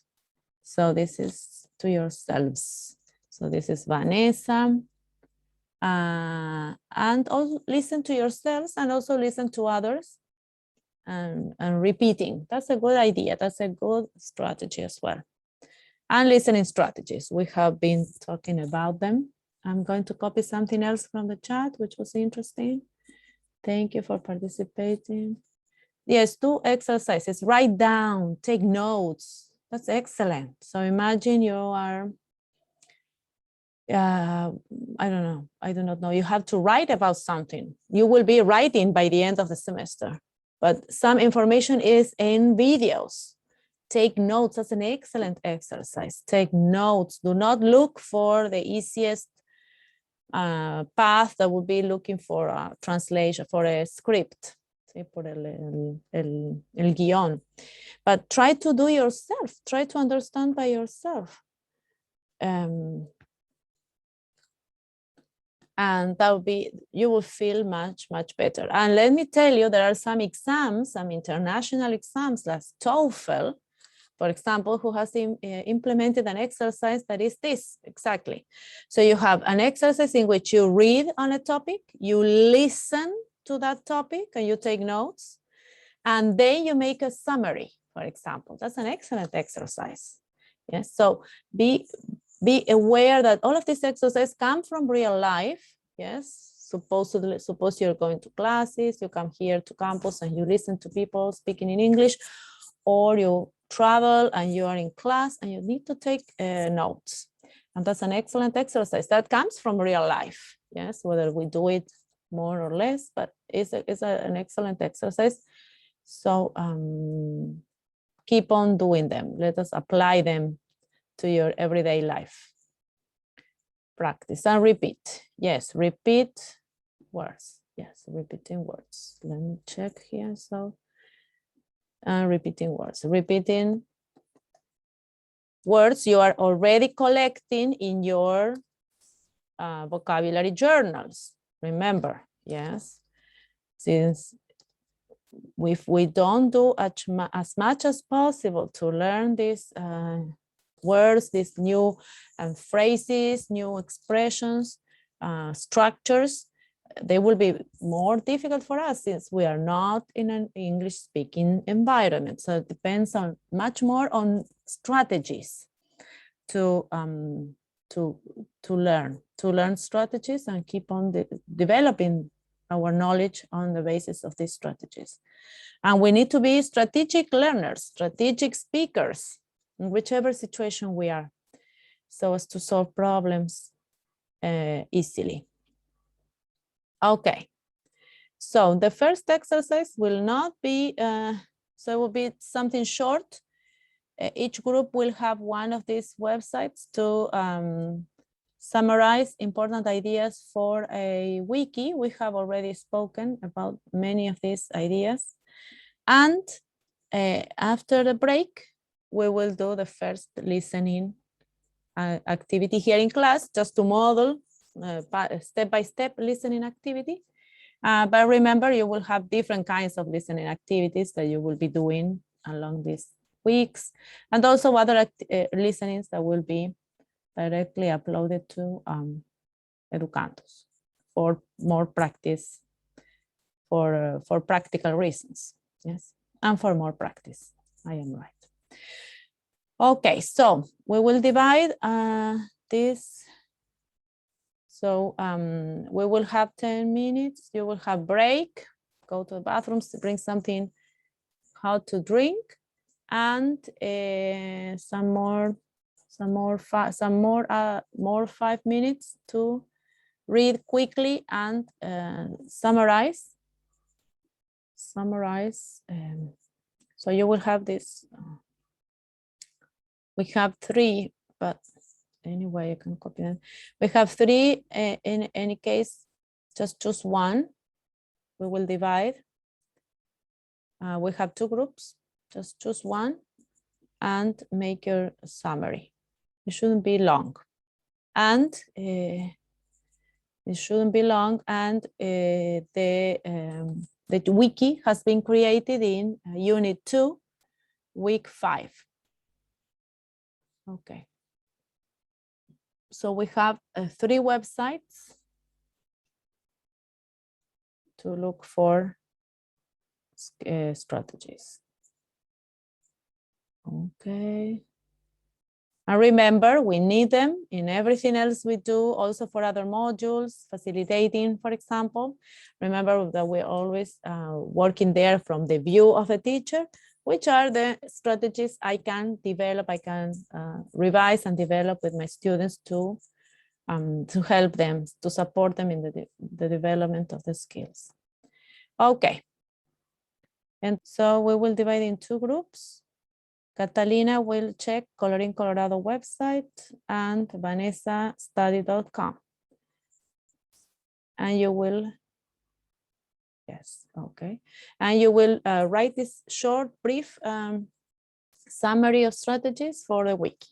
So this is to yourselves. So this is Vanessa. And also listen to yourselves and also listen to others and repeating. That's a good idea. That's a good strategy as well. And listening strategies. We have been talking about them. I'm going to copy something else from the chat, which was interesting. Thank you for participating. Yes, 2 exercises. Write down, take notes. That's excellent. So imagine you are I don't know. I do not know. You have to write about something. You will be writing by the end of the semester, but some information is in videos. Take notes. That's an excellent exercise. Take notes. Do not look for the easiest path that would be looking for a translation, for a script. ¿sí? Por el guión. But try to do yourself. Try to understand by yourself. And that will be, you will feel much, much better. And let me tell you, there are some exams, some international exams, like TOEFL, for example, who has implemented an exercise that is this, exactly. So you have an exercise in which you read on a topic, you listen to that topic, and you take notes, and then you make a summary, for example. That's an excellent exercise. Yes, so be aware that all of these exercises come from real life. Yes, suppose you're going to classes, you come here to campus and you listen to people speaking in English, or you travel and you are in class and you need to take notes. And that's an excellent exercise that comes from real life. Yes, whether we do it more or less, but it's an excellent exercise. So keep on doing them. Let us apply them to your everyday life. Practice and repeat. Yes, repeat words. Yes, repeating words. Let me check here. So, repeating words. Repeating words you are already collecting in your vocabulary journals. Remember, yes, since if we don't do as much as possible to learn these words, these new phrases, new expressions, structures, they will be more difficult for us since we are not in an English speaking environment. So it depends on much more on strategies to learn strategies and keep on developing our knowledge on the basis of these strategies. And we need to be strategic learners, strategic speakers, in whichever situation we are, so as to solve problems easily. Okay, so the first exercise will not be, so it will be something short. Each group will have one of these websites to summarize important ideas for a wiki. We have already spoken about many of these ideas. And after the break, we will do the first listening activity here in class, just to model step-by-step listening activity. But remember, you will have different kinds of listening activities that you will be doing along these weeks, and also other listenings that will be directly uploaded to Educandos for more practice, for practical reasons, yes, and for more practice. I am right. Okay, so we will divide this. So we will have 10 minutes. You will have break, go to the bathrooms to bring something hot to drink, and some more 5 minutes to read quickly and summarize. So you will have this. We have 3, but anyway, you can copy them. We have 3. In any case, just choose one. We will divide. We have 2 groups. Just choose one and make your summary. It shouldn't be long. And it shouldn't be long. And the wiki has been created in Unit 2, Week 5. Okay. So we have 3 websites to look for strategies. Okay. And remember, we need them in everything else we do, also for other modules, facilitating, for example. Remember that we're always working there from the view of the teacher, which are the strategies I can develop, I can revise and develop with my students to to help them, to support them in the development of the skills. Okay. And so we will divide in two groups. Catalina will check Coloring Colorado website and Vanessa study.com. And you will, yes, okay. And you will write this short, brief summary of strategies for the week.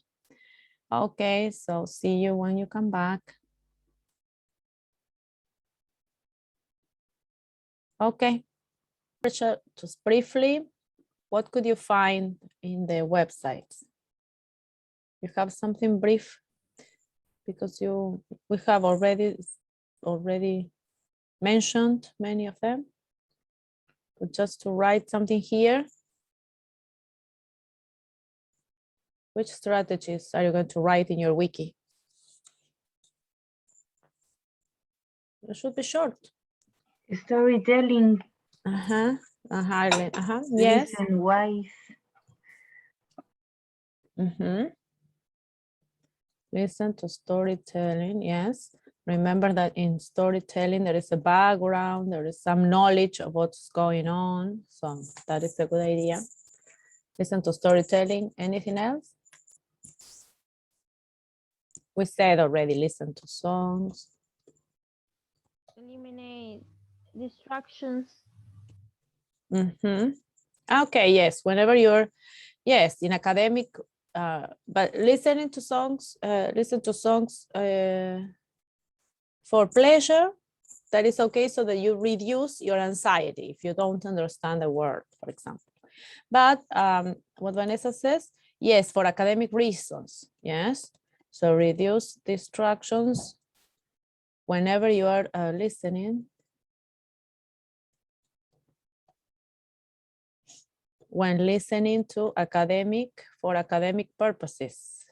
Okay, so see you when you come back. Okay, just briefly, what could you find in the websites? You have something brief because we have already mentioned many of them, but just to write something here. Which strategies are you going to write in your wiki? It should be short. Storytelling. Yes. Listen wise. Listen to storytelling, yes. Remember that in storytelling, there is a background, there is some knowledge of what's going on. So that is a good idea. Listen to storytelling. Anything else? We said already, listen to songs. Eliminate distractions. Okay, yes, whenever you're, yes, in academic, but listening to songs, listen to songs for pleasure, that is okay, so that you reduce your anxiety if you don't understand the word, for example. But what Vanessa says, yes, for academic reasons, yes. So reduce distractions whenever you are listening. When listening to for academic purposes.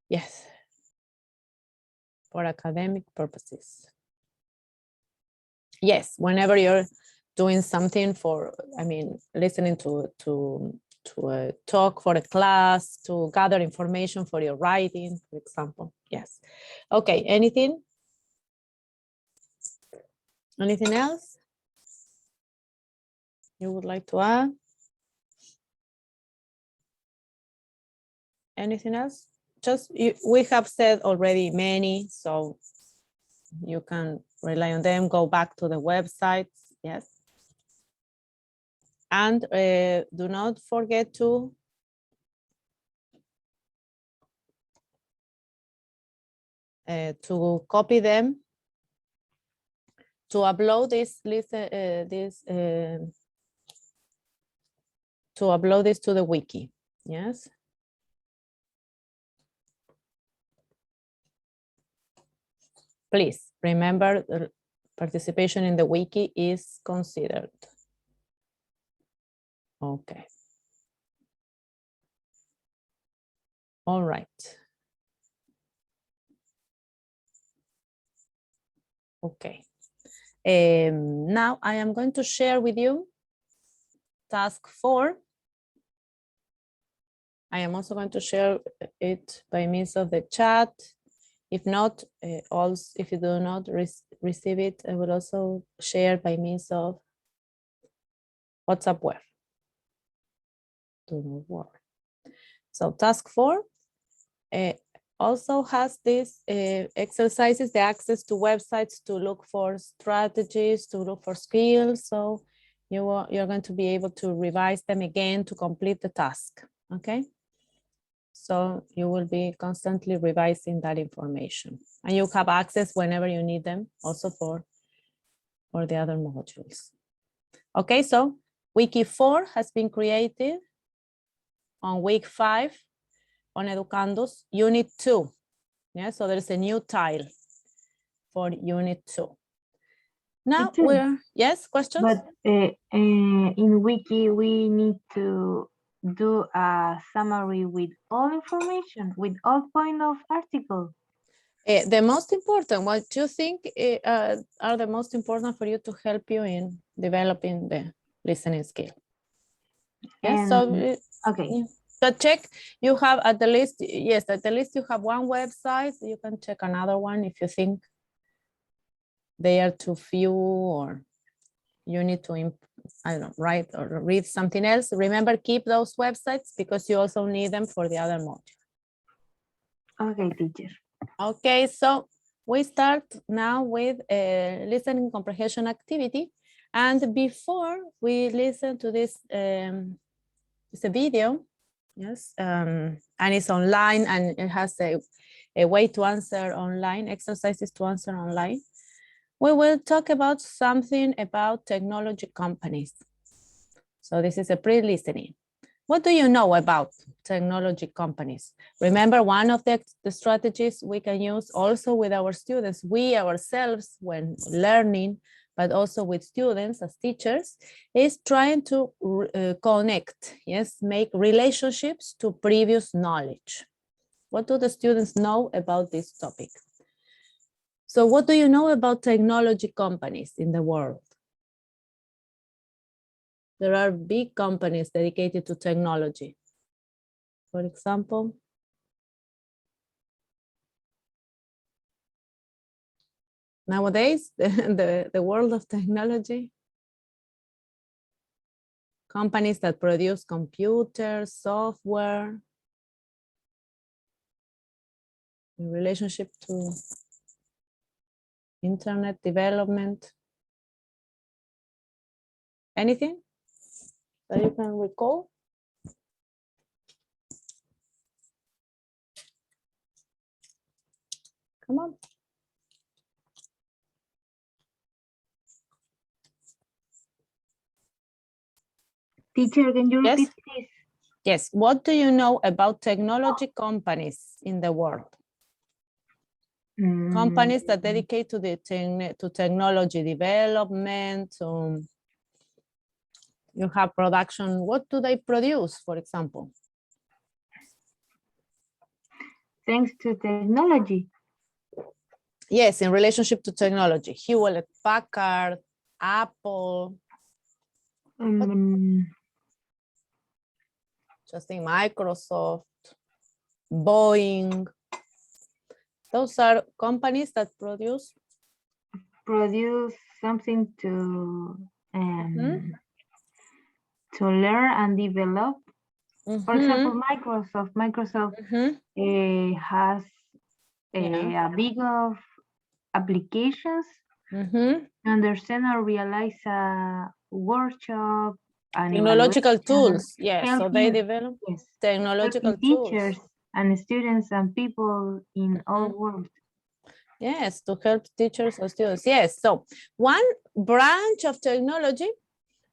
Yes, for academic purposes. Yes, whenever you're doing something for, I mean, listening to a talk for a class, to gather information for your writing, for example. Yes. Okay, anything? Anything else you would like to add? Anything else? Just, we have said already many, so you can rely on them, go back to the websites, yes. And do not forget to copy them, to upload to upload this to the wiki, yes. Please remember the participation in the wiki is considered. Okay. All right. Okay. Now I am going to share with you task 4. I am also going to share it by means of the chat. If not, also, if you do not receive it, I will also share by means of WhatsApp web. Do not worry. So task 4 also has these exercises, the access to websites to look for strategies, to look for skills. So you're going to be able to revise them again to complete the task, okay? So you will be constantly revising that information. And you have access whenever you need them, also for the other modules. Okay, so Wiki 4 has been created on week 5 on Educando's Unit 2. Yeah, so there's a new tile for Unit 2. Now yes, questions? But in Wiki, we need to do a summary with all information, with all point of article. The most important, what do you think are the most important for you to help you in developing listening skill. Yes, so okay. yeah. So check, you have at the least, yes, at the least you have one website. You can check another one if you think they are too few or you need to, I don't know, write or read something else. Remember, keep those websites because you also need them for the other module. Okay, teacher. Okay, so we start now with a listening comprehension activity. And before we listen to this, it's a video, yes, and it's online and it has a way to answer online, exercises to answer online. We will talk about something about technology companies. So this is a pre-listening. What do you know about technology companies? Remember, one of the strategies we can use also with our students, we ourselves when learning, but also with students as teachers, is trying to connect, yes, make relationships to previous knowledge. What do the students know about this topic? So what do you know about technology companies in the world? There are big companies dedicated to technology. For example, nowadays, the world of technology, companies that produce computers, software, in relationship to internet development. Anything that you can recall? Come on. Teacher, can you repeat this? Yes, what do you know about technology companies in the world? Companies that dedicate to the technology development. You have production. What do they produce, for example? Thanks to technology. Yes, in relationship to technology. Hewlett-Packard, Apple. Just in Microsoft, Boeing. Those are companies that produce something to learn and develop. For example, Microsoft has a big of applications. Understand or realize a workshop and technological tools. Yes, so they develop technological teachers tools and students and people in all world. Yes, to help teachers or students. Yes, so one branch of technology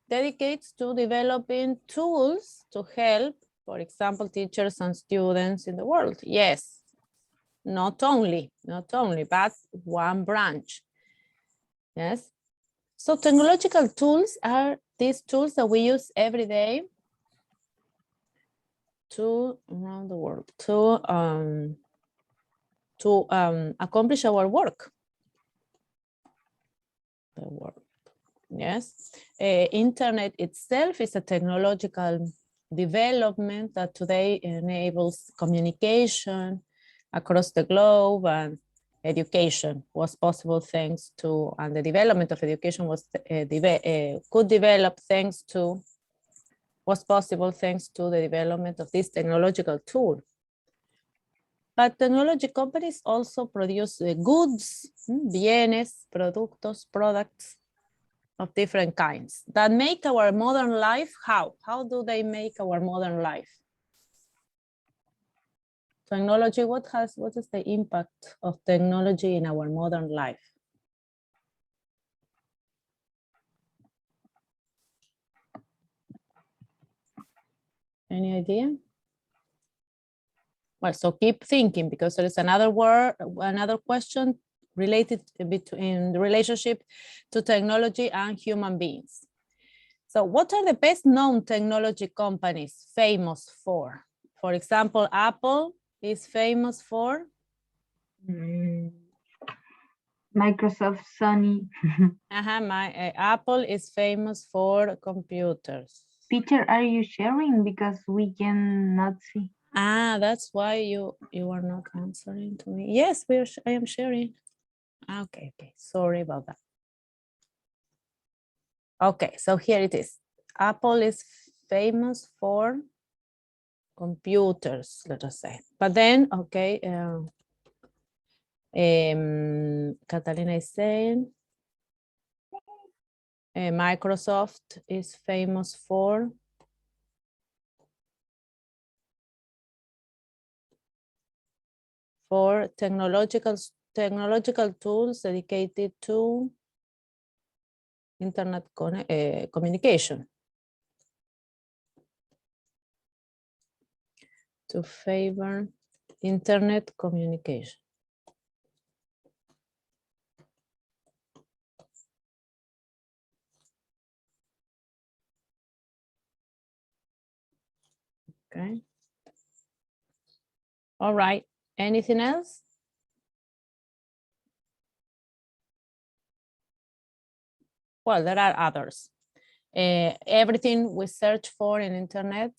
dedicates to developing tools to help, for example, teachers and students in the world. Yes, not only, but one branch. Yes. So technological tools are these tools that we use every day to around the world to accomplish our work. The work. Yes. Internet itself is a technological development that today enables communication across the globe, and education was possible thanks to, and the development of education was could develop thanks to, was possible thanks to the development of this technological tool. But technology companies also produce goods, bienes, productos, products of different kinds that make our modern life. How do they make our modern life? Technology, what is the impact of technology in our modern life? Any idea? Well, so keep thinking, because there is another question related between the relationship to technology and human beings. So what are the best known technology companies famous for? For example, Apple is famous for? Microsoft, Sony. Apple is famous for computers. Teacher, are you sharing? Because we cannot see. That's why you are not answering to me. Yes, I am sharing. Okay, sorry about that. Okay, so here it is. Apple is famous for computers, let us say. But then, okay, Catalina is saying Microsoft is famous for technological tools dedicated to internet communication. To favor internet communication. Okay. All right. Anything else? Well, there are others. Everything we search for in internet,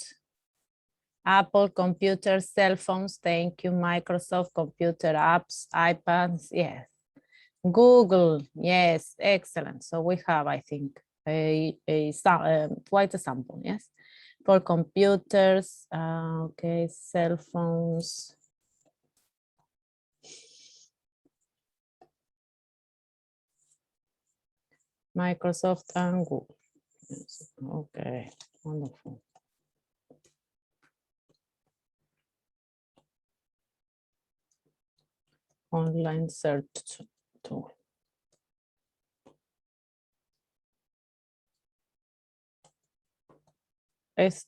Apple, computers, cell phones, thank you, Microsoft, computer apps, iPads, yes. Google, yes, excellent. So we have, I think, quite a sample, yes. For computers, okay, cell phones. Microsoft and Google. Yes. Okay, wonderful. Online search tool.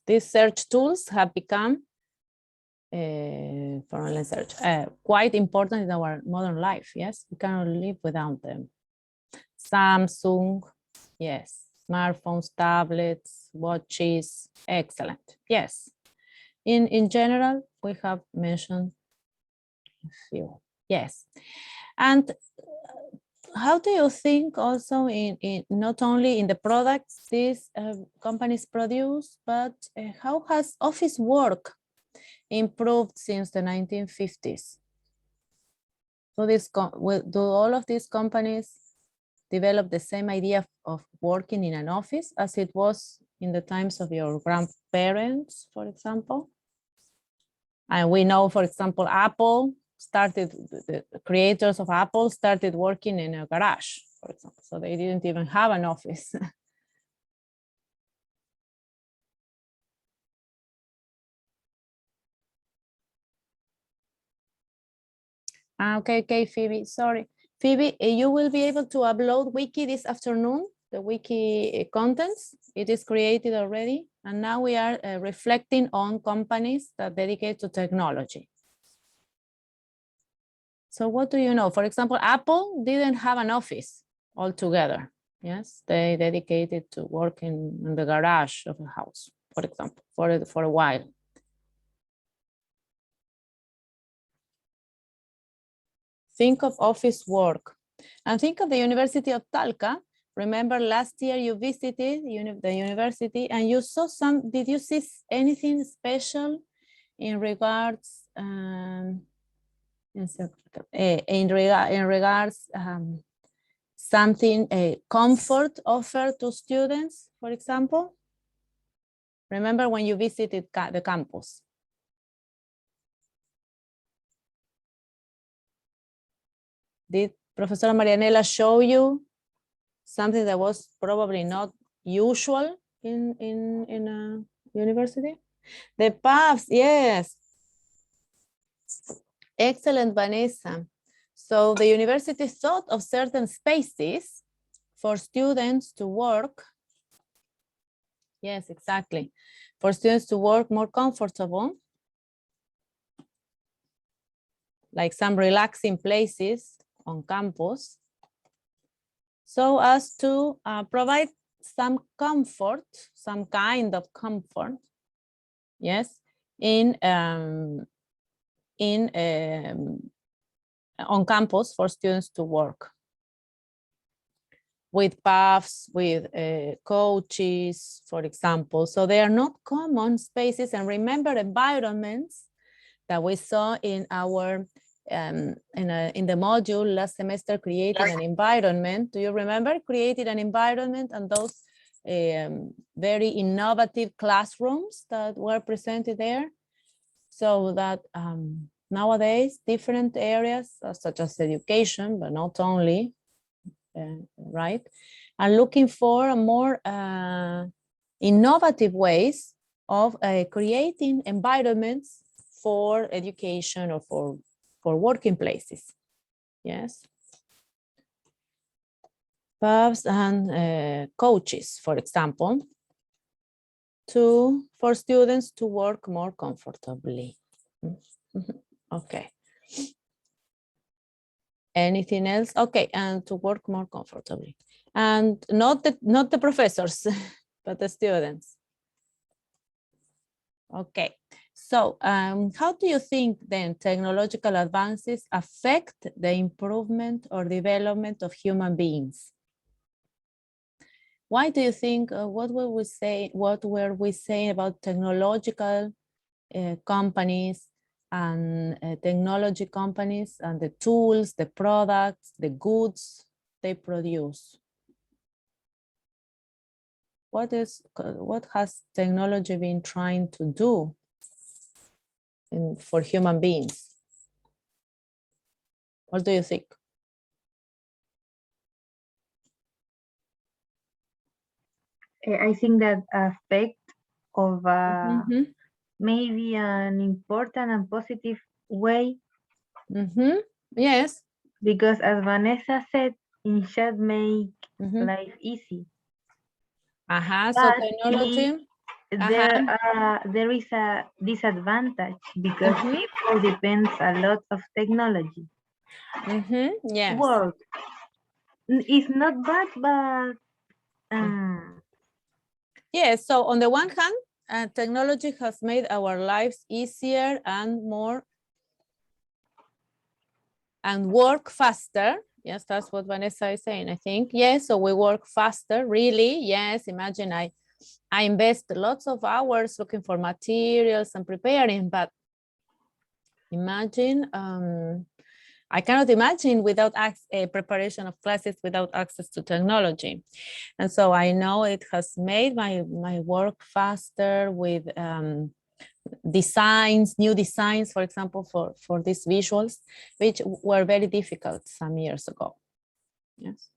These search tools have become for online search quite important in our modern life. Yes, we cannot live without them. Samsung, yes, smartphones, tablets, watches, excellent. Yes, in general, we have mentioned a few. Yes, and how do you think also in not only in the products these companies produce, but how has office work improved since the 1950s? So do all of these companies develop the same idea of working in an office as it was in the times of your grandparents, for example? And we know, for example, Apple started, the creators of Apple started working in a garage, for example. So they didn't even have an office. Okay, Phoebe, sorry. Phoebe, you will be able to upload Wiki this afternoon, the Wiki contents. It is created already. And now we are reflecting on companies that dedicate to technology. So what do you know? For example, Apple didn't have an office altogether. Yes, they dedicated to working in the garage of a house, for example, for a while. Think of office work and think of the University of Talca. Remember last year you visited the university and you saw did you see anything special in regards something comfort offered to students, for example? Remember when you visited the campus? Did Professor Marianela show you something that was probably not usual in a university? The paths, yes. Excellent, Vanessa. So the university thought of certain spaces for students to work. Yes, exactly. For students to work more comfortable, like some relaxing places on campus, so as to provide some comfort, some kind of comfort, yes, on campus for students to work. with paths, with coaches, for example. So they are not common spaces. And remember, environments that we saw in our in the module last semester, creating an environment. Do you remember? Created an environment and those very innovative classrooms that were presented there. So that nowadays different areas such as education, but not only, right, are looking for more innovative ways of creating environments for education or for working places. Yes. Pubs and coaches, for example, for students to work more comfortably. Okay. Anything else? Okay, and to work more comfortably. And not the professors, but the students. Okay, so how do you think then technological advances affect the improvement or development of human beings? Why do you think, what were we saying about technological companies and technology companies and the tools, the products, the goods they produce? What has technology been trying to do for human beings? What do you think? I think that effect of maybe an important and positive way. Yes. Because as Vanessa said, it should make life easy. So technology. There is a disadvantage because people depends a lot of technology. Yes. Work is not bad, but yes. So on the one hand, technology has made our lives easier and more and work faster. Yes, that's what Vanessa is saying, I think. Yes, so we work faster, really. Yes, imagine I invest lots of hours looking for materials and preparing, but imagine, I cannot imagine without preparation of classes without access to technology. And so I know it has made my work faster with new designs, for example, for these visuals, which were very difficult some years ago. Yes,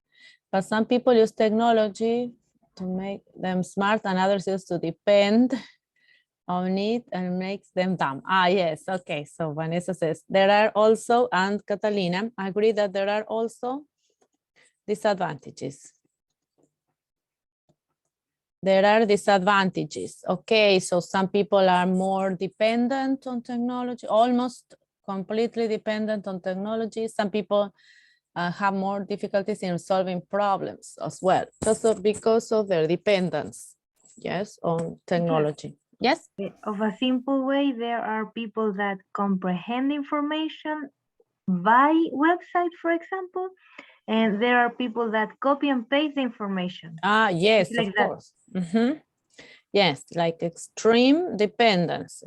but some people use technology to make them smart and others use to depend on it and makes them dumb. Yes, okay, so Vanessa says there are also, and Catalina agree that there are also disadvantages. There are disadvantages. Okay, so some people are more dependent on technology, almost completely dependent on technology. Some people have more difficulties in solving problems as well, because of their dependence, yes, on technology. Yes? Of a simple way, there are people that comprehend information by website, for example, and there are people that copy and paste the information. Yes, like of course. Yes, like extreme dependence,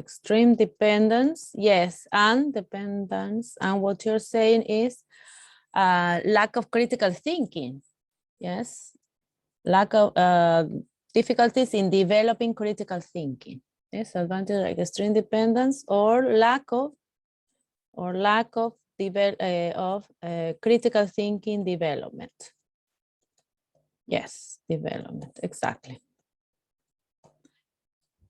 yes, and dependence. And what you're saying is lack of critical thinking, yes, lack of difficulties in developing critical thinking. Yes, advantage like extreme dependence or lack of critical thinking development. Yes, development, exactly.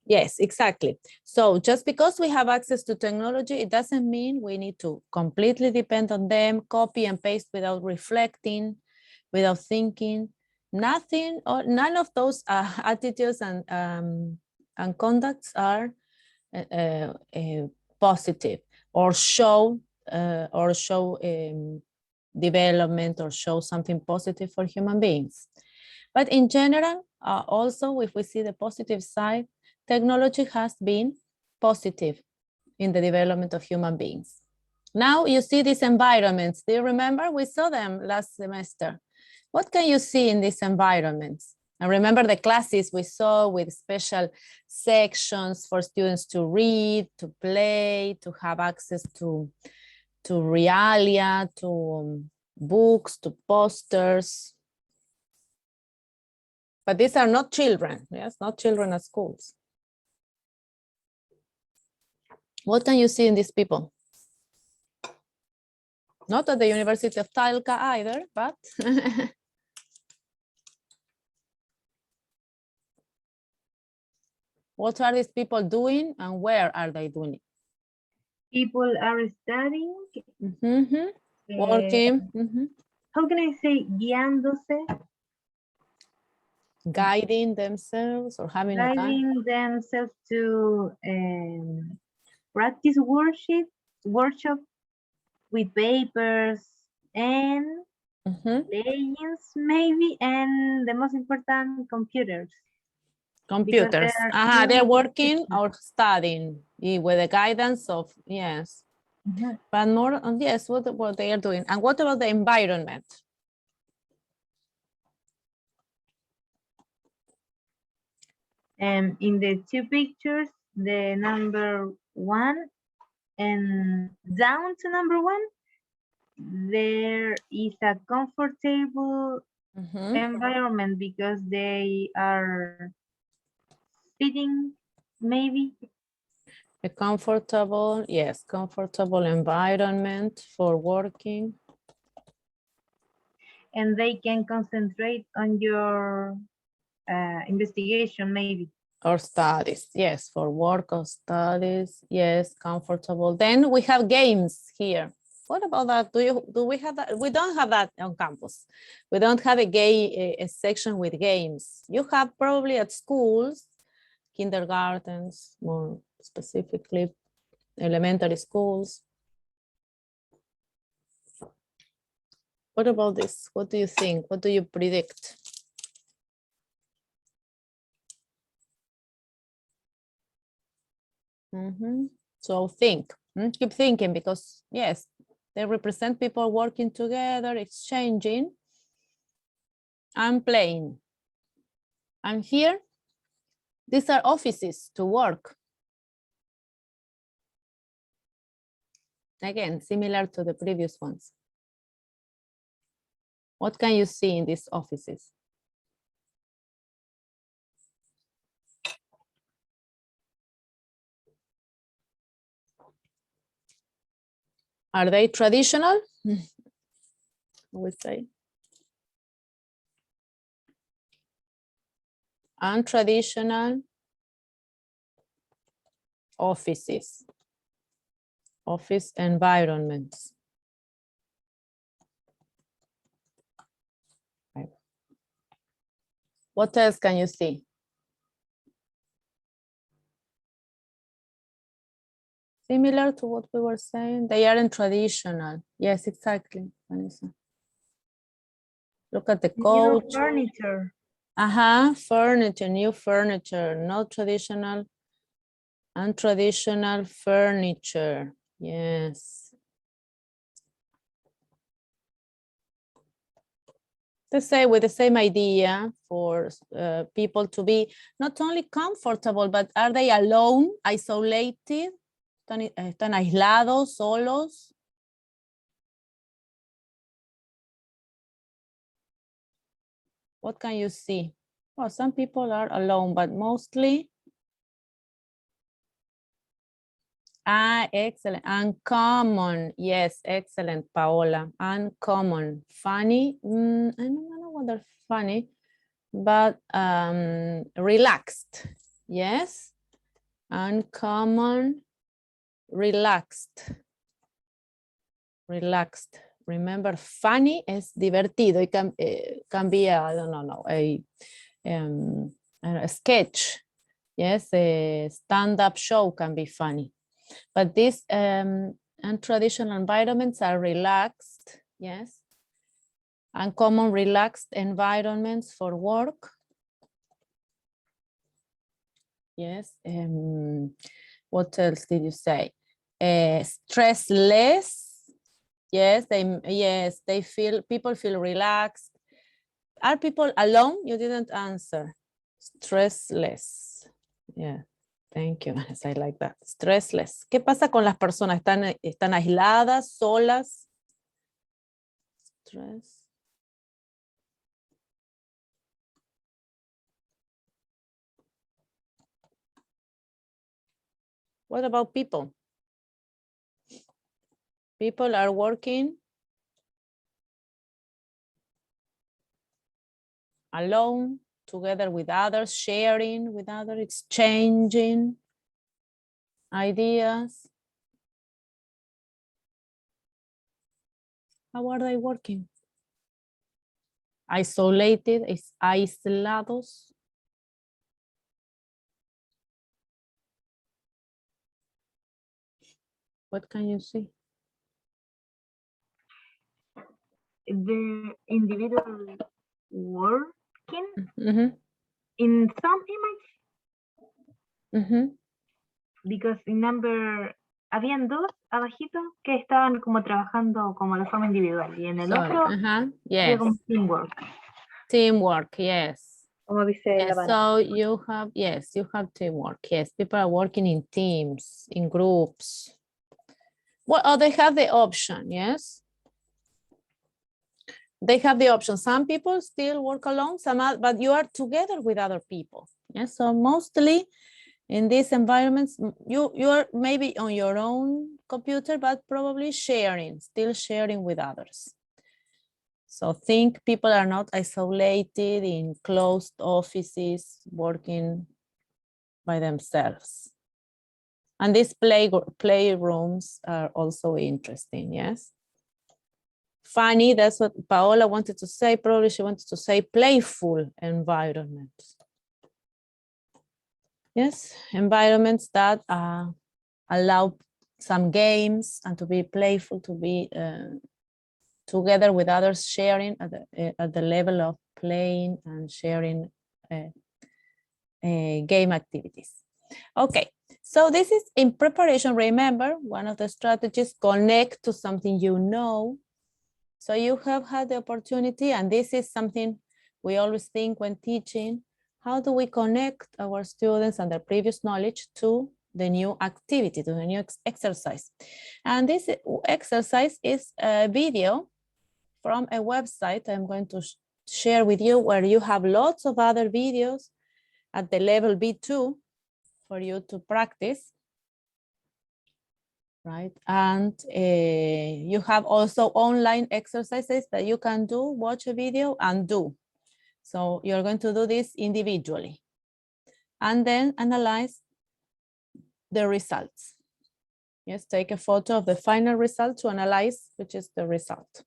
Yes, exactly. So just because we have access to technology, it doesn't mean we need to completely depend on them, copy and paste without reflecting, without thinking. Nothing or none of those attitudes and conducts are positive or show development or show something positive for human beings. But in general, also, if we see the positive side, technology has been positive in the development of human beings. Now you see these environments. Do you remember? We saw them last semester. What can you see in these environments? And remember the classes we saw with special sections for students to read, to play, to have access to realia, to books, to posters. But these are not children, yes, not children at schools. What can you see in these people? Not at the University of Talca either, but what are these people doing and where are they doing it? People are studying. Working. How can I say guiándose? Guiding themselves or having a guide. Guiding themselves to practice workshop with papers and legends maybe, and the most important, computers. Computers. They're working or studying with the guidance of, yes. But more on, yes, what they are doing. And what about the environment? In the two pictures, the number 1 and down to number 1, there is a comfortable environment because they are sitting, maybe. A comfortable, yes, comfortable environment for working. And they can concentrate on your investigation, maybe. Or studies, yes, for work or studies, yes, comfortable. Then we have games here. What about that? Do we have that? We don't have that on campus. We don't have a section with games. You have probably at schools, kindergartens, more specifically, elementary schools. What about this? What do you think? What do you predict? So think, keep thinking, because yes, they represent people working together, exchanging and playing. And here, these are offices to work. Again, similar to the previous ones. What can you see in these offices? Are they traditional? I would say. Untraditional offices, office environments. Right. What else can you see? Similar to what we were saying, they aren't traditional. Yes, exactly, Vanessa. Look at the coach. New furniture. Furniture, new furniture, not traditional, untraditional furniture. Yes. To say with the same idea for people to be not only comfortable, but are they alone, isolated? ¿Están aislados, solos? What can you see? Well, some people are alone, but mostly. Excellent. Uncommon. Yes, excellent, Paola. Uncommon. Funny. I don't know whether funny, but relaxed. Yes. Uncommon. Relaxed. Relaxed. Remember, funny es divertido. It can be, I don't know, a sketch. Yes, a stand-up show can be funny. But these untraditional environments are relaxed. Yes. Uncommon relaxed environments for work. Yes. What else did you say? Stressless. Yes, people feel relaxed. Are people alone? You didn't answer. Stressless. Yeah, thank you. I like that. Stressless. ¿Qué pasa con las personas? ¿Están aisladas, solas? Stress. What about people? People are working alone, together with others, sharing with others, exchanging ideas. How are they working? Isolated, aislados. What can you see? The individual working Mm-hmm. in some image, Mm-hmm. because in number, habían dos abajito que estaban como trabajando como de forma individual y en el otro había Yes. como teamwork. Teamwork, yes. Como dice la Yes, banda. so you have teamwork. Yes, people are working in teams, in groups. Well, oh, they have the option, yes. They have the option. Some people still work alone, but you are together with other people. Yes, so mostly in these environments, you are maybe on your own computer, but probably still sharing with others. So think people are not isolated in closed offices, working by themselves. And these playrooms are also interesting, yes? Funny, that's what Paola wanted to say. Probably she wanted to say playful environments. Yes, environments that allow some games and to be playful, to be together with others, sharing at the level of playing and sharing game activities. Okay, so this is in preparation. Remember, one of the strategies, connect to something you know. So you have had the opportunity, and this is something we always think when teaching, how do we connect our students and their previous knowledge to the new activity, to the new exercise? And this exercise is a video from a website I'm going to share with you, where you have lots of other videos at the level B2 for you to practice. Right, and you have also online exercises that you can do, watch a video and do. So you're going to do this individually and then analyze the results. Yes, take a photo of the final result to analyze which is the result.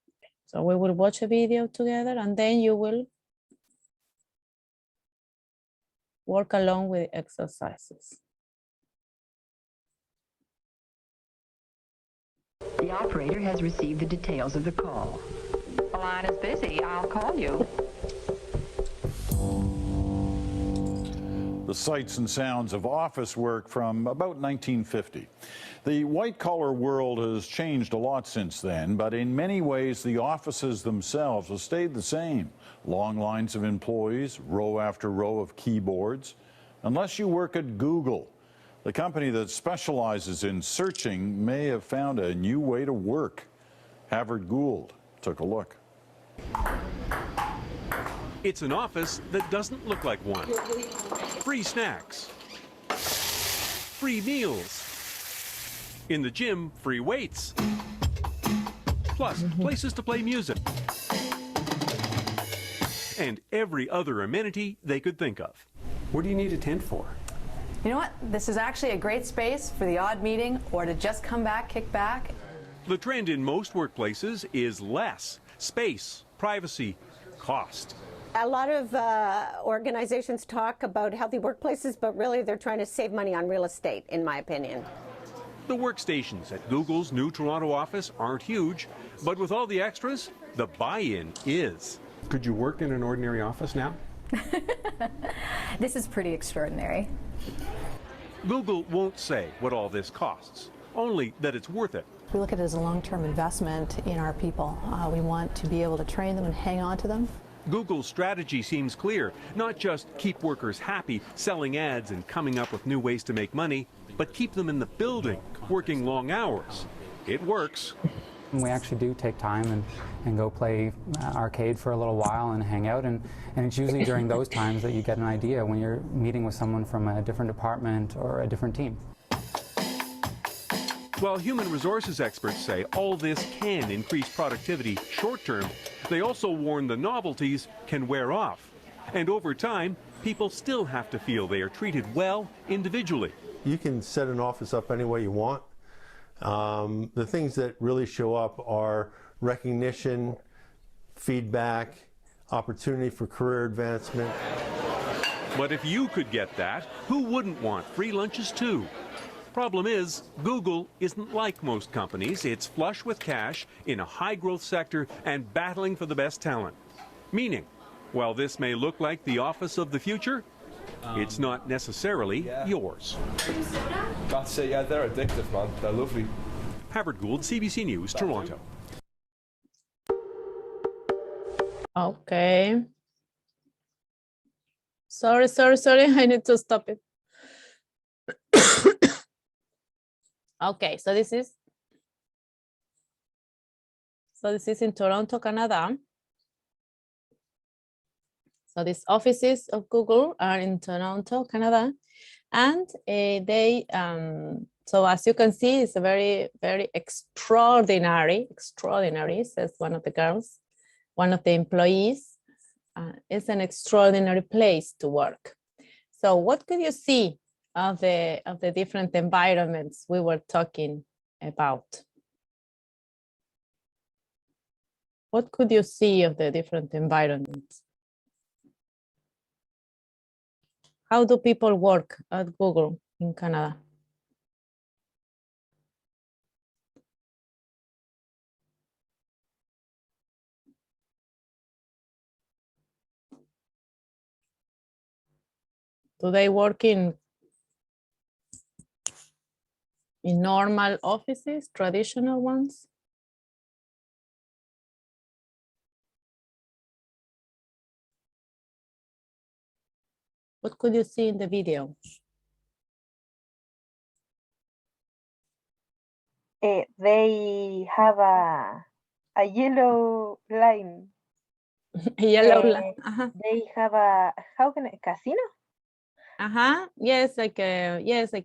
So we will watch a video together and then you will work along with the exercises. The operator has received the details of the call. The line is busy. I'll call you. The sights and sounds of office work from about 1950. The white-collar world has changed a lot since then, but in many ways the offices themselves have stayed the same. Long lines of employees, row after row of keyboards. Unless you work at Google, the company that specializes in searching may have found a new way to work. Havard Gould took a look. It's an office that doesn't look like one. Free snacks. Free meals. In the gym, free weights. Plus, places to play music. And every other amenity they could think of. What do you need a tent for? You know what? This is actually a great space for the odd meeting or to just come back, kick back. The trend in most workplaces is less space, privacy, cost. A lot of organizations talk about healthy workplaces, but really they're trying to save money on real estate, in my opinion. The workstations at Google's new Toronto office aren't huge, but with all the extras, the buy-in is. Could you work in an ordinary office now? This is pretty extraordinary. Google won't say what all this costs, only that it's worth it. We look at it as a long-term investment in our people. We want to be able to train them and hang on to them. Google's strategy seems clear. Not just keep workers happy, selling ads and coming up with new ways to make money, but keep them in the building, working long hours. It works. We actually do take time and go play arcade for a little while and hang out, and it's usually during those times that you get an idea when you're meeting with someone from a different department or a different team. While human resources experts say all this can increase productivity short term, they also warn the novelties can wear off. And over time, people still have to feel they are treated well individually. You can set an office up any way you want. The things that really show up are recognition, feedback, opportunity for career advancement. But if you could get that, who wouldn't want free lunches too? Problem is, Google isn't like most companies. It's flush with cash in a high-growth sector and battling for the best talent. Meaning, while this may look like the office of the future, it's not necessarily yours. That's it, yeah, they're addictive, man. They're lovely. Howard Gould, CBC News, Toronto. Okay. Sorry. I need to stop it. Okay, so this is in Toronto, Canada. So these offices of Google are in Toronto, Canada, and so as you can see, it's a very, very extraordinary, says one of the girls, one of the employees. It's an extraordinary place to work. So what could you see of the different environments we were talking about? What could you see of the different environments? How do people work at Google in Canada? Do they work in normal offices, traditional ones? What could you see in the video? They have a yellow line. Yellow line. They have a casino? Yes, like a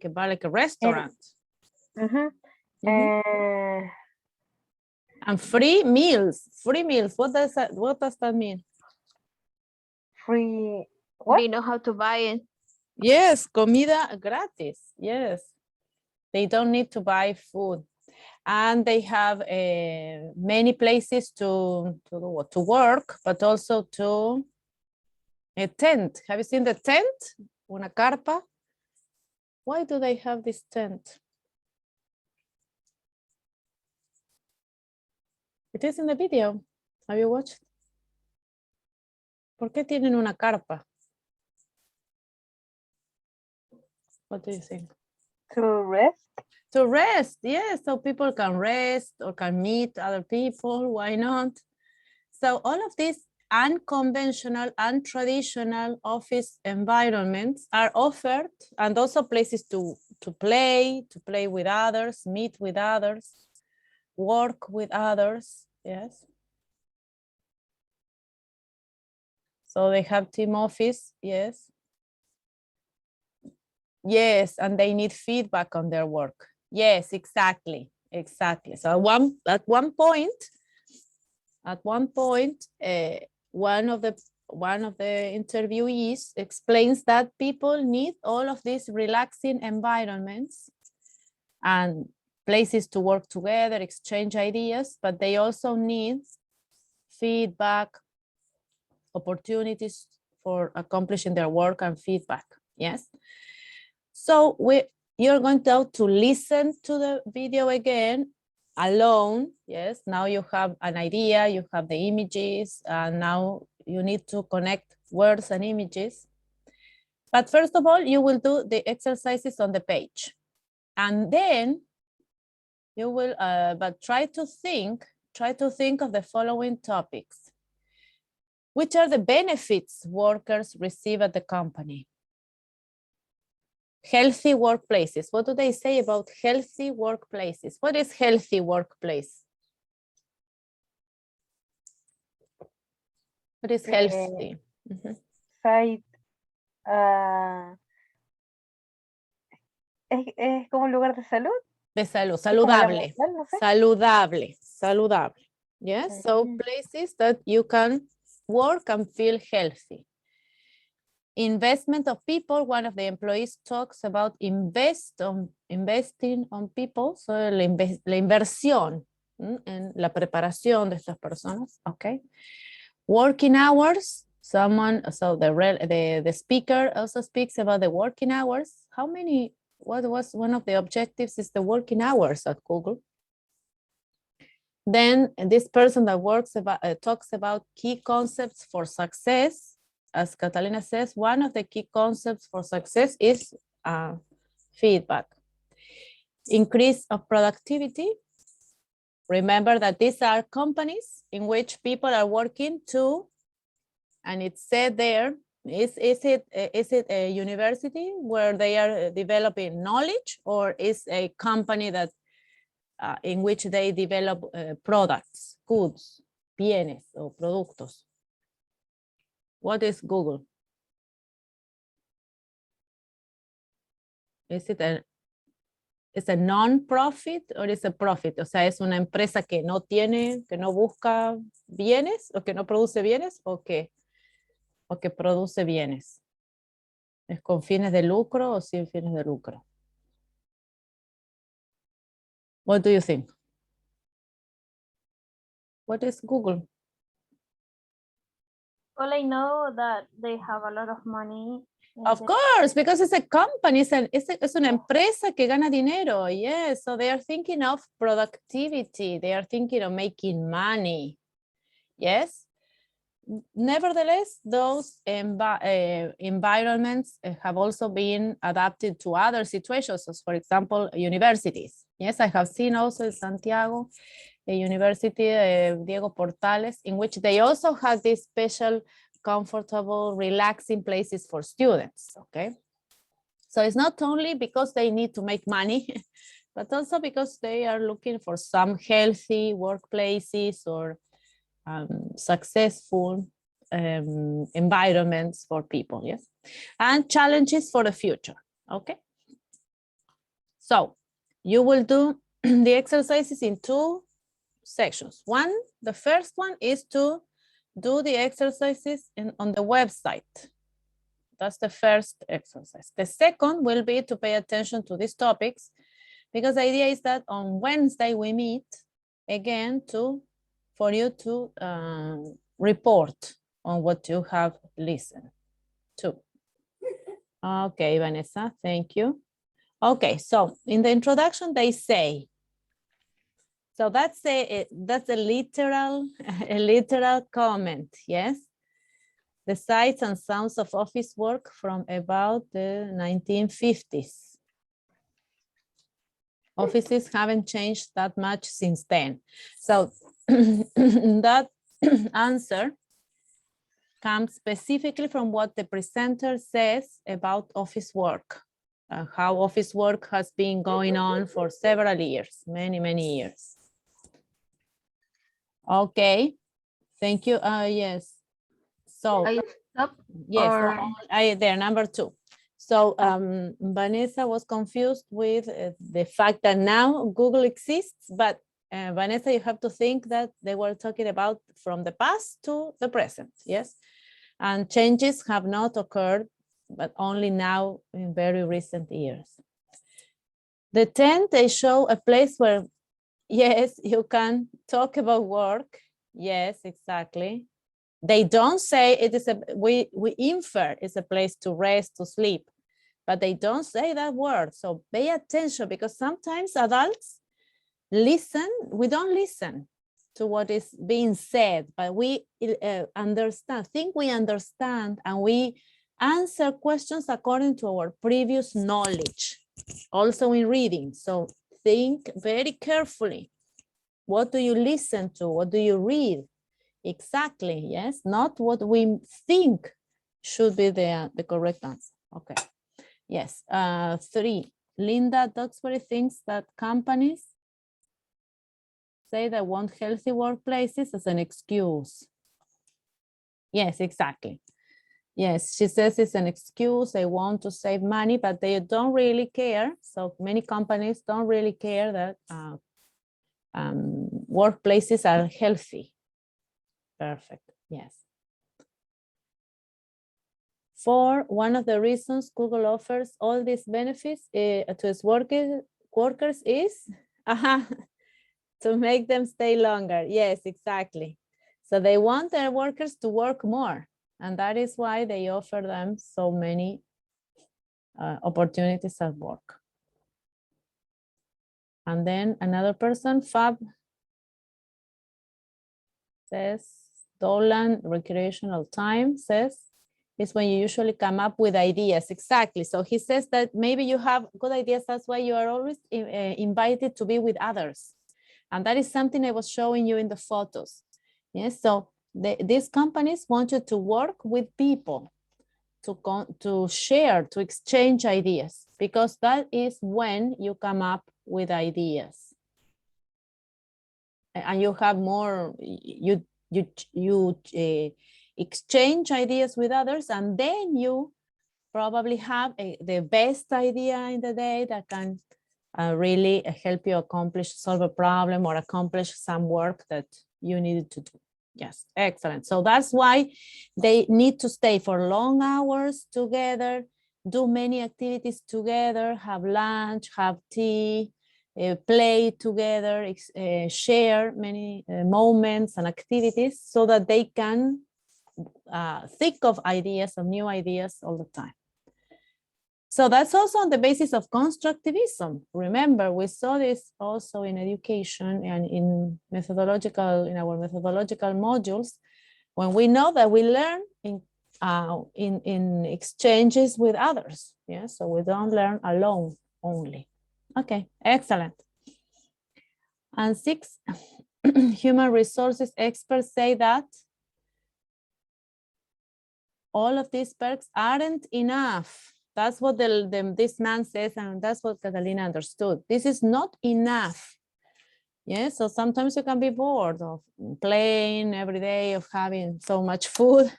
bar, like a restaurant. And free meals. What does that mean? Free what? They know how to buy it. Yes, comida gratis. Yes, they don't need to buy food, and they have many places to work, but also to a tent. Have you seen the tent? Una carpa. Why do they have this tent? It is in the video. Have you watched? ¿Por qué tienen una carpa? What do you think? To rest. To rest, yes. So people can rest or can meet other people. Why not? So all of these unconventional, untraditional office environments are offered, and also places to play with others, meet with others, work with others. Yes. So they have team office. Yes. Yes, and they need feedback on their work. Yes, exactly. So at one point, one of the interviewees explains that people need all of these relaxing environments and places to work together, exchange ideas, but they also need feedback, opportunities for accomplishing their work and feedback. Yes. So you're going to listen to the video again alone. Yes, now you have an idea, you have the images, and now you need to connect words and images. But first of all, you will do the exercises on the page. And then you will, but try to think of the following topics. Which are the benefits workers receive at the company? Healthy workplaces. What do they say about healthy workplaces? What is healthy workplace? What is healthy? Site, es como un lugar de salud. De salud, Es como la saludable, mental, no sé. saludable, saludable. Yes, so places that you can work and feel healthy. Investment of people, one of the employees talks about investing on people, so la inversión en la preparación de estas personas, okay. Working hours, someone, so the speaker also speaks about the working hours. How many, what was one of the objectives is the working hours at Google. Then this person that works about, talks about key concepts for success. As Catalina says, one of the key concepts for success is feedback. Increase of productivity. Remember that these are companies in which people are working to, and it's said there, is it a university where they are developing knowledge, or is a company that in which they develop products, goods, bienes o productos? What is Google? Is it a non-profit or is a profit? O sea, ¿es una empresa que no tiene, que no busca bienes o que no produce bienes o que produce bienes? ¿Es con fines de lucro o sin fines de lucro? What do you think? What is Google? Well, I know that they have a lot of money. Of course, because it's a company, es una empresa que gana dinero. Yes, so they are thinking of productivity. They are thinking of making money. Yes. Nevertheless, those environments have also been adapted to other situations, as for example, universities. Yes, I have seen also in Santiago, a university, Diego Portales, in which they also have these special, comfortable, relaxing places for students, okay? So it's not only because they need to make money, but also because they are looking for some healthy workplaces or successful environments for people, yes? And challenges for the future, okay? So you will do the exercises in two sections. The first one is to do the exercises on the website. That's the first exercise. The second will be to pay attention to these topics, because the idea is that on Wednesday we meet again for you to report on what you have listened to. Okay, Vanessa, thank you. Okay, so in the introduction they say, so that's a literal comment, yes? The sights and sounds of office work from about the 1950s. Offices haven't changed that much since then. So that answer comes specifically from what the presenter says about office work, how office work has been going on for several years, many years. Okay, thank you. Yes. So yes, there, number 2. So Vanessa was confused with the fact that now Google exists, but Vanessa, you have to think that they were talking about from the past to the present, yes? And changes have not occurred, but only now in very recent years. The 10, they show a place where, yes, you can talk about work. Yes, exactly. They don't say it is we infer it's a place to rest, to sleep, but they don't say that word. So pay attention, because sometimes adults listen, we don't listen to what is being said, but we understand, think we understand, and we answer questions according to our previous knowledge, also in reading. So think very carefully. What do you listen to? What do you read? Exactly, yes, not what we think should be the correct answer. Okay, yes. 3, Linda Duxbury thinks that companies say they want healthy workplaces as an excuse. Yes, exactly. Yes, she says it's an excuse. They want to save money, but they don't really care. So many companies don't really care that workplaces are healthy. Perfect, yes. 4, one of the reasons Google offers all these benefits to its workers is to make them stay longer. Yes, exactly. So they want their workers to work more. And that is why they offer them so many opportunities at work. And then another person, Fab, says, Dolan recreational time says, is when you usually come up with ideas. Exactly. So he says that maybe you have good ideas. That's why you are always invited to be with others. And that is something I was showing you in the photos. Yes. So these companies want you to work with people, to share, to exchange ideas, because that is when you come up with ideas. And you have more, you exchange ideas with others, and then you probably have the best idea in the day that can really help you solve a problem or accomplish some work that you needed to do. Yes, excellent. So that's why they need to stay for long hours together, do many activities together, have lunch, have tea, play together, share many moments and activities so that they can think of ideas, of new ideas all the time. So that's also on the basis of constructivism. Remember, we saw this also in education and in our methodological modules, when we know that we learn in exchanges with others. Yeah, so we don't learn alone only. Okay, excellent. And 6, human resources experts say that all of these perks aren't enough. That's what this man says, and that's what Catalina understood. This is not enough. Yeah, so sometimes you can be bored of playing every day, of having so much food,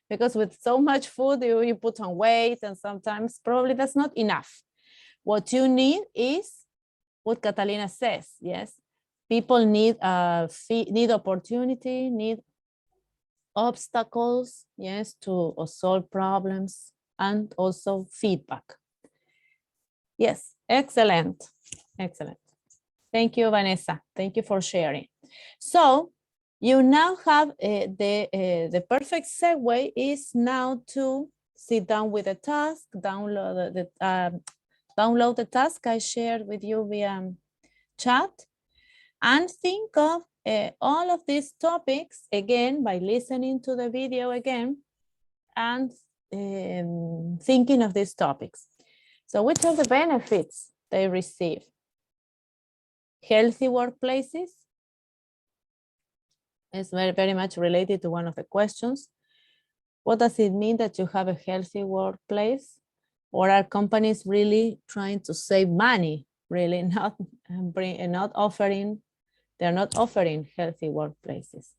because with so much food, you put on weight, and sometimes probably that's not enough. What you need is what Catalina says, yes? People need opportunity, need obstacles, yes, to solve problems, and also feedback. Yes, excellent, excellent. Thank you, Vanessa. Thank you for sharing. So you now have the perfect segue is now to sit down with a task, download the task I shared with you via chat, and think of all of these topics again by listening to the video again and thinking of these topics. So which are the benefits they receive? Healthy workplaces is very, very much related to one of the questions. What does it mean that you have a healthy workplace? Or are companies really trying to save money, really not offering healthy workplaces?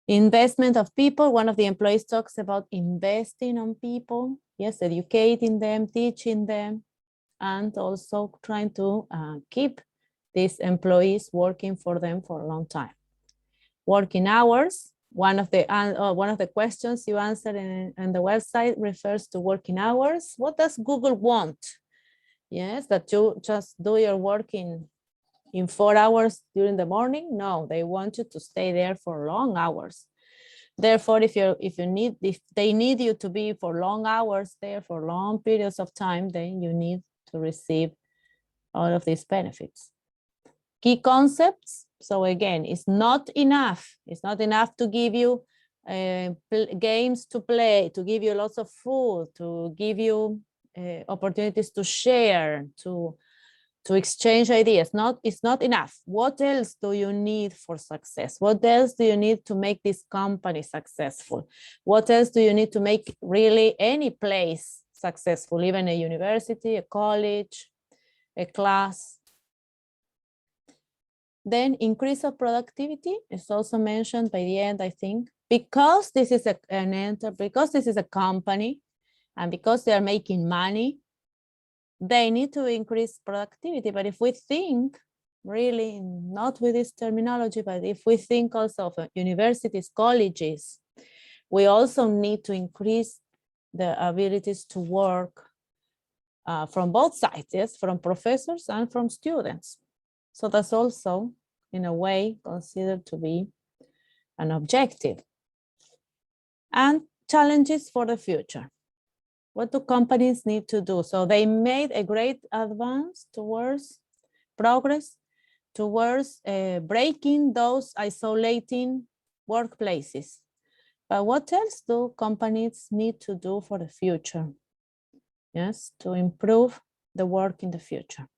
Investment of people. One of the employees talks about investing on people. Yes, educating them, teaching them, and also trying to keep these employees working for them for a long time. Working hours. One of the questions you answered in the website refers to working hours. What does Google want? Yes, that you just do your work in 4 hours during the morning? No, they want you to stay there for long hours. Therefore, if they need you to be for long hours there for long periods of time, then you need to receive all of these benefits. Key concepts. So again, it's not enough. It's not enough to give you games to play, to give you lots of food, to give you opportunities to share, to to exchange ideas. It's not enough. What else do you need for success? What else do you need to make this company successful? What else do you need to make really any place successful, even a university, a college, a class? Then increase of productivity is also mentioned by the end, I think, because this is because this is a company and because they are making money, they need to increase productivity. But if we think really, not with this terminology, but if we think also of universities, colleges, we also need to increase the abilities to work from both sides, yes, from professors and from students. So that's also, in a way, considered to be an objective. And challenges for the future. What do companies need to do? So they made a great advance towards progress, towards breaking those isolating workplaces. But what else do companies need to do for the future? Yes, to improve the work in the future.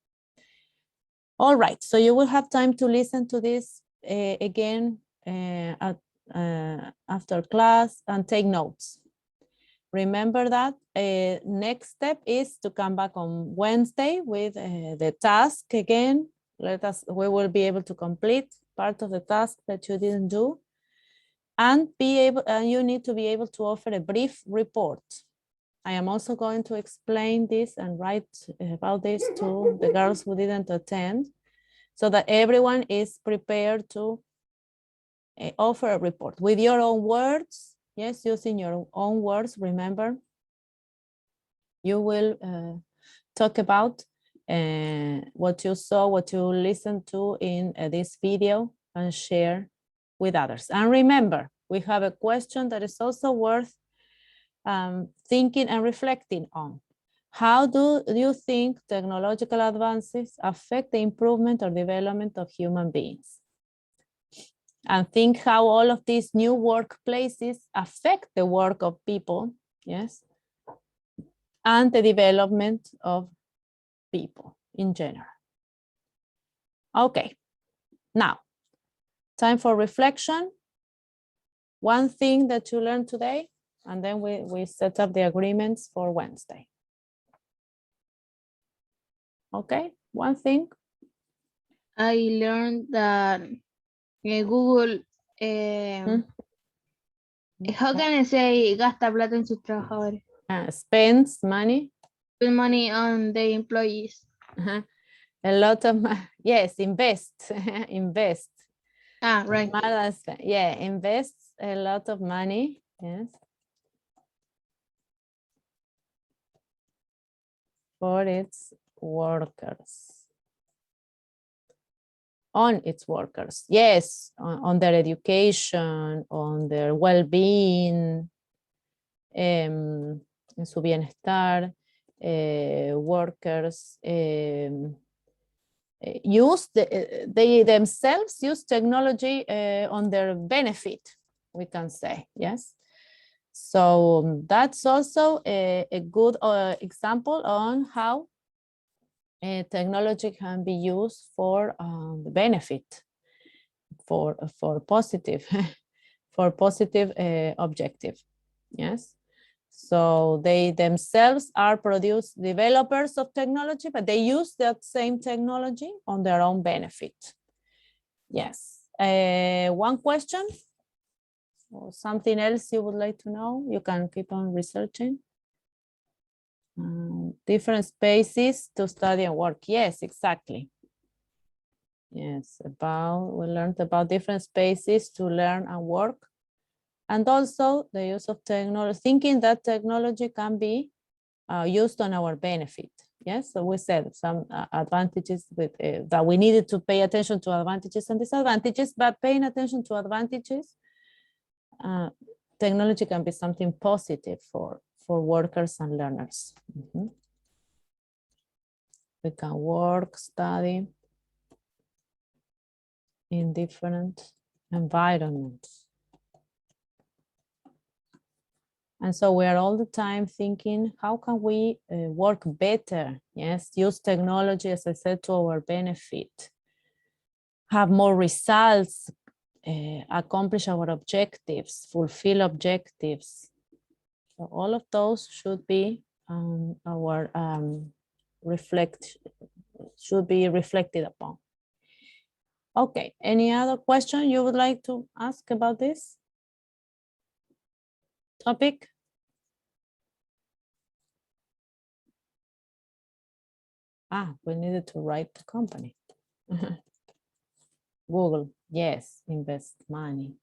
All right, so you will have time to listen to this again after class and take notes. Remember that next step is to come back on Wednesday with the task again. We will be able to complete part of the task that you didn't do, and you need to be able to offer a brief report. I am also going to explain this and write about this to the girls who didn't attend, so that everyone is prepared to offer a report with your own words. Yes, using your own words. Remember, you will talk about what you saw, what you listened to in this video, and share with others. And remember, we have a question that is also worth thinking and reflecting on. How do you think technological advances affect the improvement or development of human beings? And think how all of these new workplaces affect the work of people, yes, and the development of people in general. Okay, now, time for reflection. One thing that you learned today, and then we set up the agreements for Wednesday. Okay, one thing. I learned that Google, how can I say, gasta plata en sus trabajadores? Spends money. Spend money on the employees. A lot of money. Yes, invest. Invest. Right. Yeah, invests a lot of money. Yes. For its workers. On its workers, yes, on their education, on their well-being, en su bienestar. Workers they themselves use technology on their benefit, we can say, yes. So that's also a good example on how technology can be used for the benefit, for positive, for positive objective. Yes. So they themselves are developers of technology, but they use that same technology on their own benefit. Yes. One question or something else you would like to know? You can keep on researching. Different spaces to study and work. Yes, exactly. Yes, we learned about different spaces to learn and work. And also the use of technology, thinking that technology can be used on our benefit. Yes, so we said some advantages with that we needed to pay attention to advantages and disadvantages, but paying attention to advantages, technology can be something positive for workers and learners. We can work, study in different environments. And so we are all the time thinking, how can we work better? Yes, use technology, as I said, to our benefit. Have more results, accomplish our objectives, fulfill objectives. So all of those should be our should be reflected upon. Okay, any other question you would like to ask about this topic? We needed to write the company. Google, yes, invest money.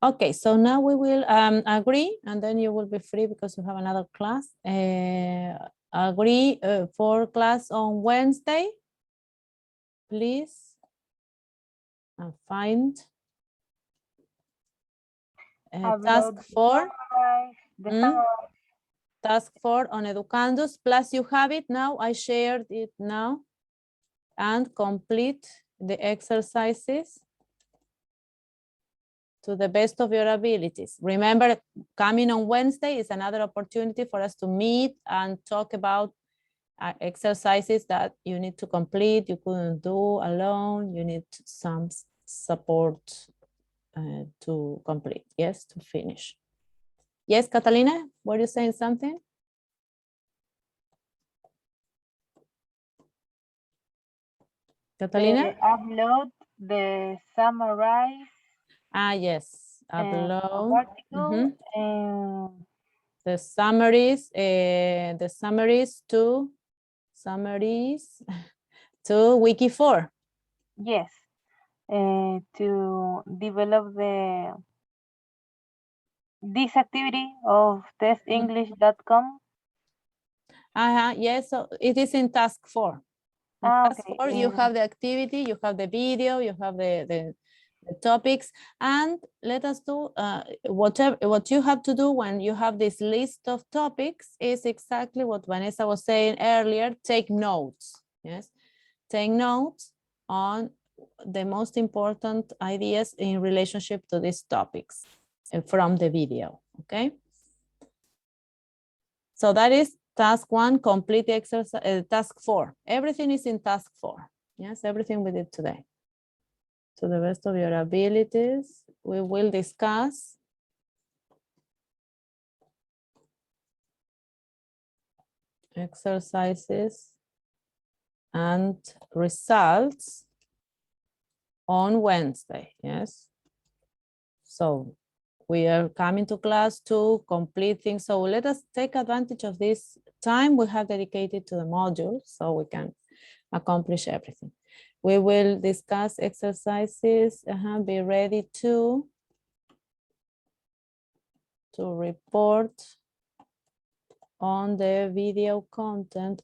Okay, so now we will agree, and then you will be free because you have another class. Agree for class on Wednesday, please, and find task 4. Task 4 on Educandos, plus you have it now. I shared it now, and complete the exercises to the best of your abilities. Remember, coming on Wednesday is another opportunity for us to meet and talk about exercises that you need to complete, you couldn't do alone, you need some support to complete, yes, to finish. Yes, Catalina, were you saying something? Catalina? Upload the summarize. Yes, upload. Article, the summaries to Wiki 4. Yes, to develop this activity of testenglish.com. Yes, so it is in task 4. In task Okay. 4, you have the activity, you have the video, you have the topics, and let us do what you have to do when you have this list of topics is exactly what Vanessa was saying earlier. Take notes. Yes, take notes on the most important ideas in relationship to these topics from the video. Okay, so that is task 1, complete the exercise. Task 4, everything is in task 4. Yes, everything we did today. To the best of your abilities, we will discuss exercises and results on Wednesday, yes? So we are coming to class to complete things. So let us take advantage of this time we have dedicated to the module so we can accomplish everything. We will discuss exercises, be ready to report on the video content,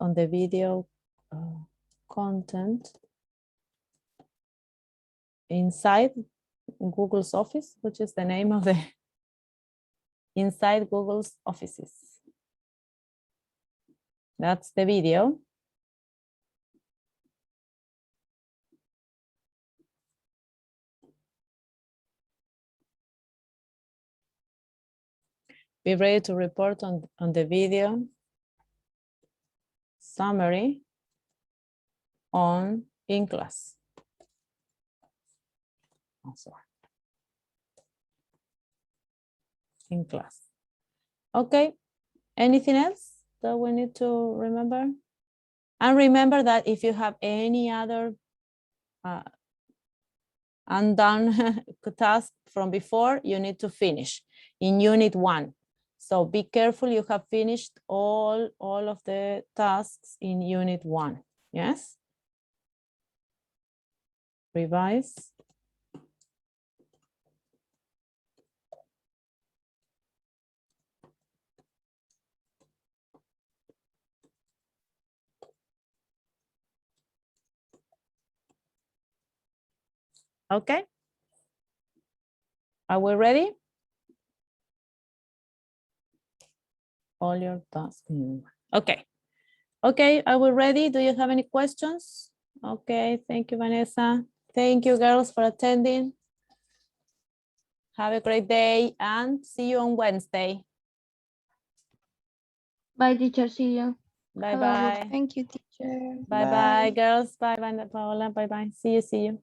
inside Google's Office, which is the name of the, inside Google's offices. That's the video. Be ready to report on the video summary in class. In class. Okay, anything else that we need to remember? And remember that if you have any other undone task from before, you need to finish in unit 1. So be careful you have finished all of the tasks in unit 1. Yes? Revise. Okay. Are we ready? All your tasks. Okay. Okay, are we ready? Do you have any questions? Okay, thank you, Vanessa. Thank you, girls, for attending. Have a great day and see you on Wednesday. Bye, teacher. See you. Bye Have a good- bye. Thank you, teacher. Bye bye, girls. Bye bye, Paola. Bye bye. See you. See you.